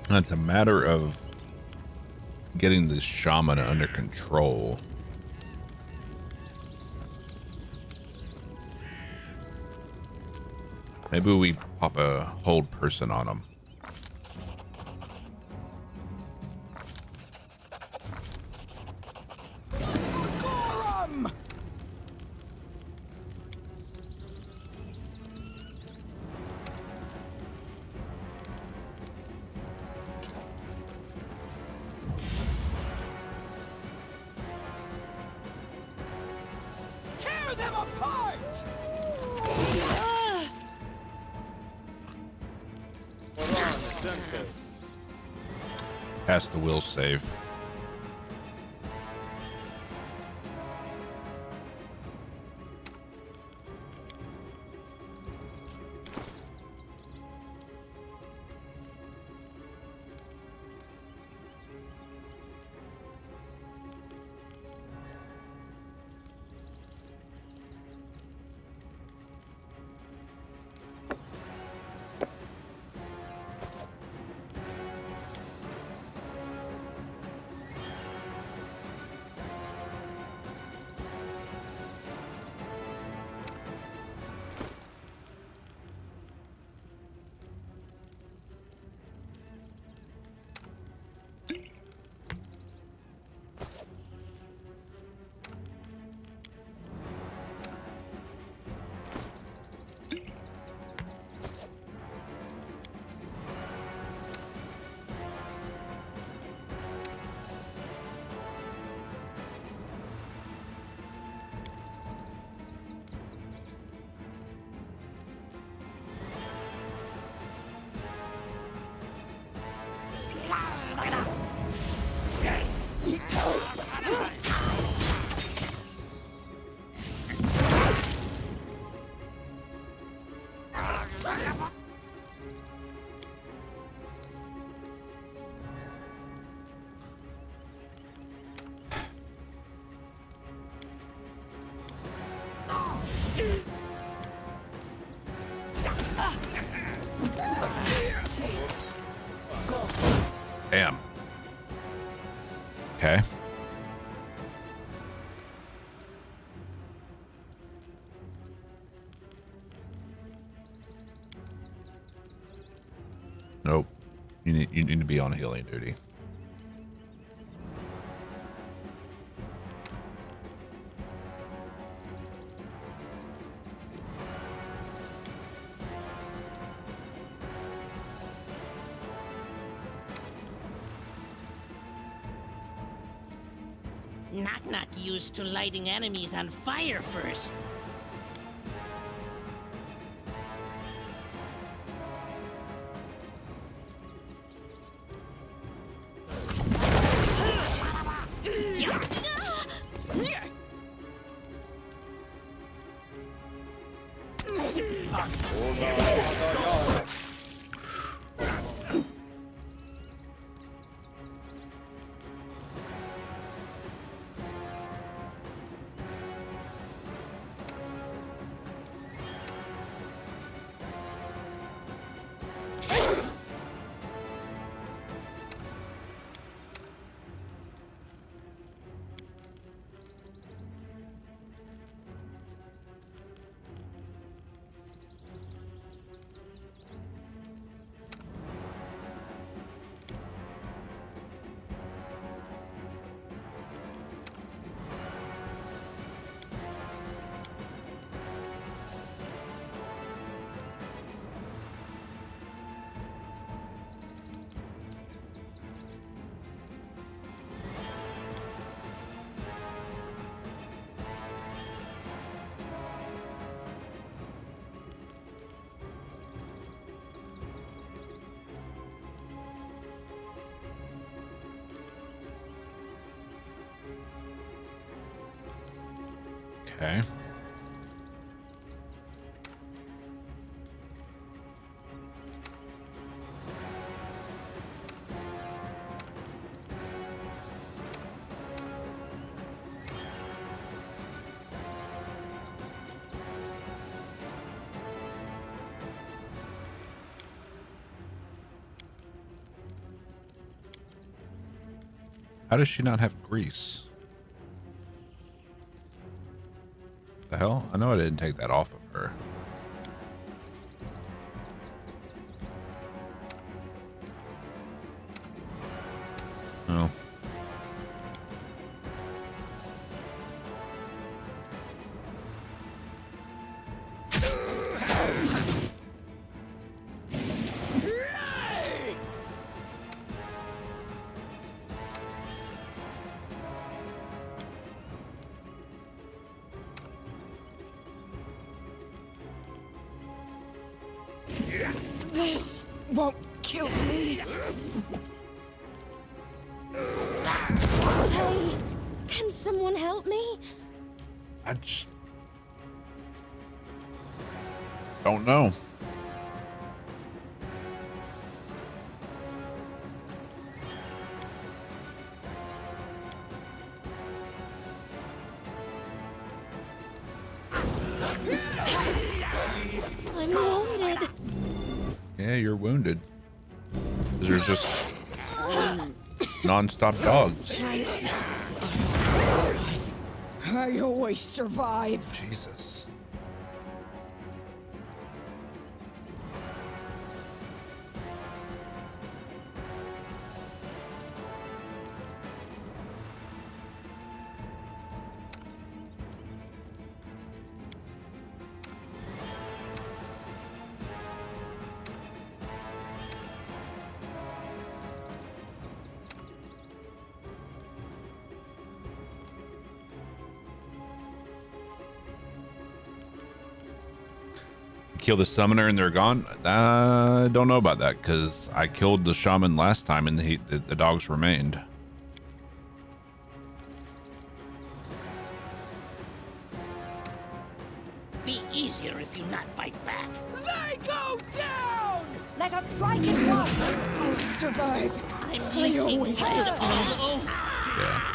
It's a matter of getting this shaman under control. Maybe we pop a hold person on them. Tear them apart! Pass the will save. Damn. Okay. Nope. You need to be on healing duty. Knock-knock used to lighting enemies on fire first. Okay. How does she not have grease? The hell? I know I didn't take that off of her. Oh. This won't kill me. Hey, can someone help me? I just don't know. I'm wounded. Yeah, you're wounded. These are just non-stop dogs. I always survive. Jesus. Kill the summoner and they're gone. I don't know about that because I killed the shaman last time and the dogs remained. Be easier if you not fight back. They go down! Let us strike it once! I'll survive. I'm I leaking always blood survive. all over. Yeah.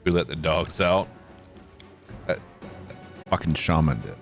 We let the dogs out. That fucking shaman did.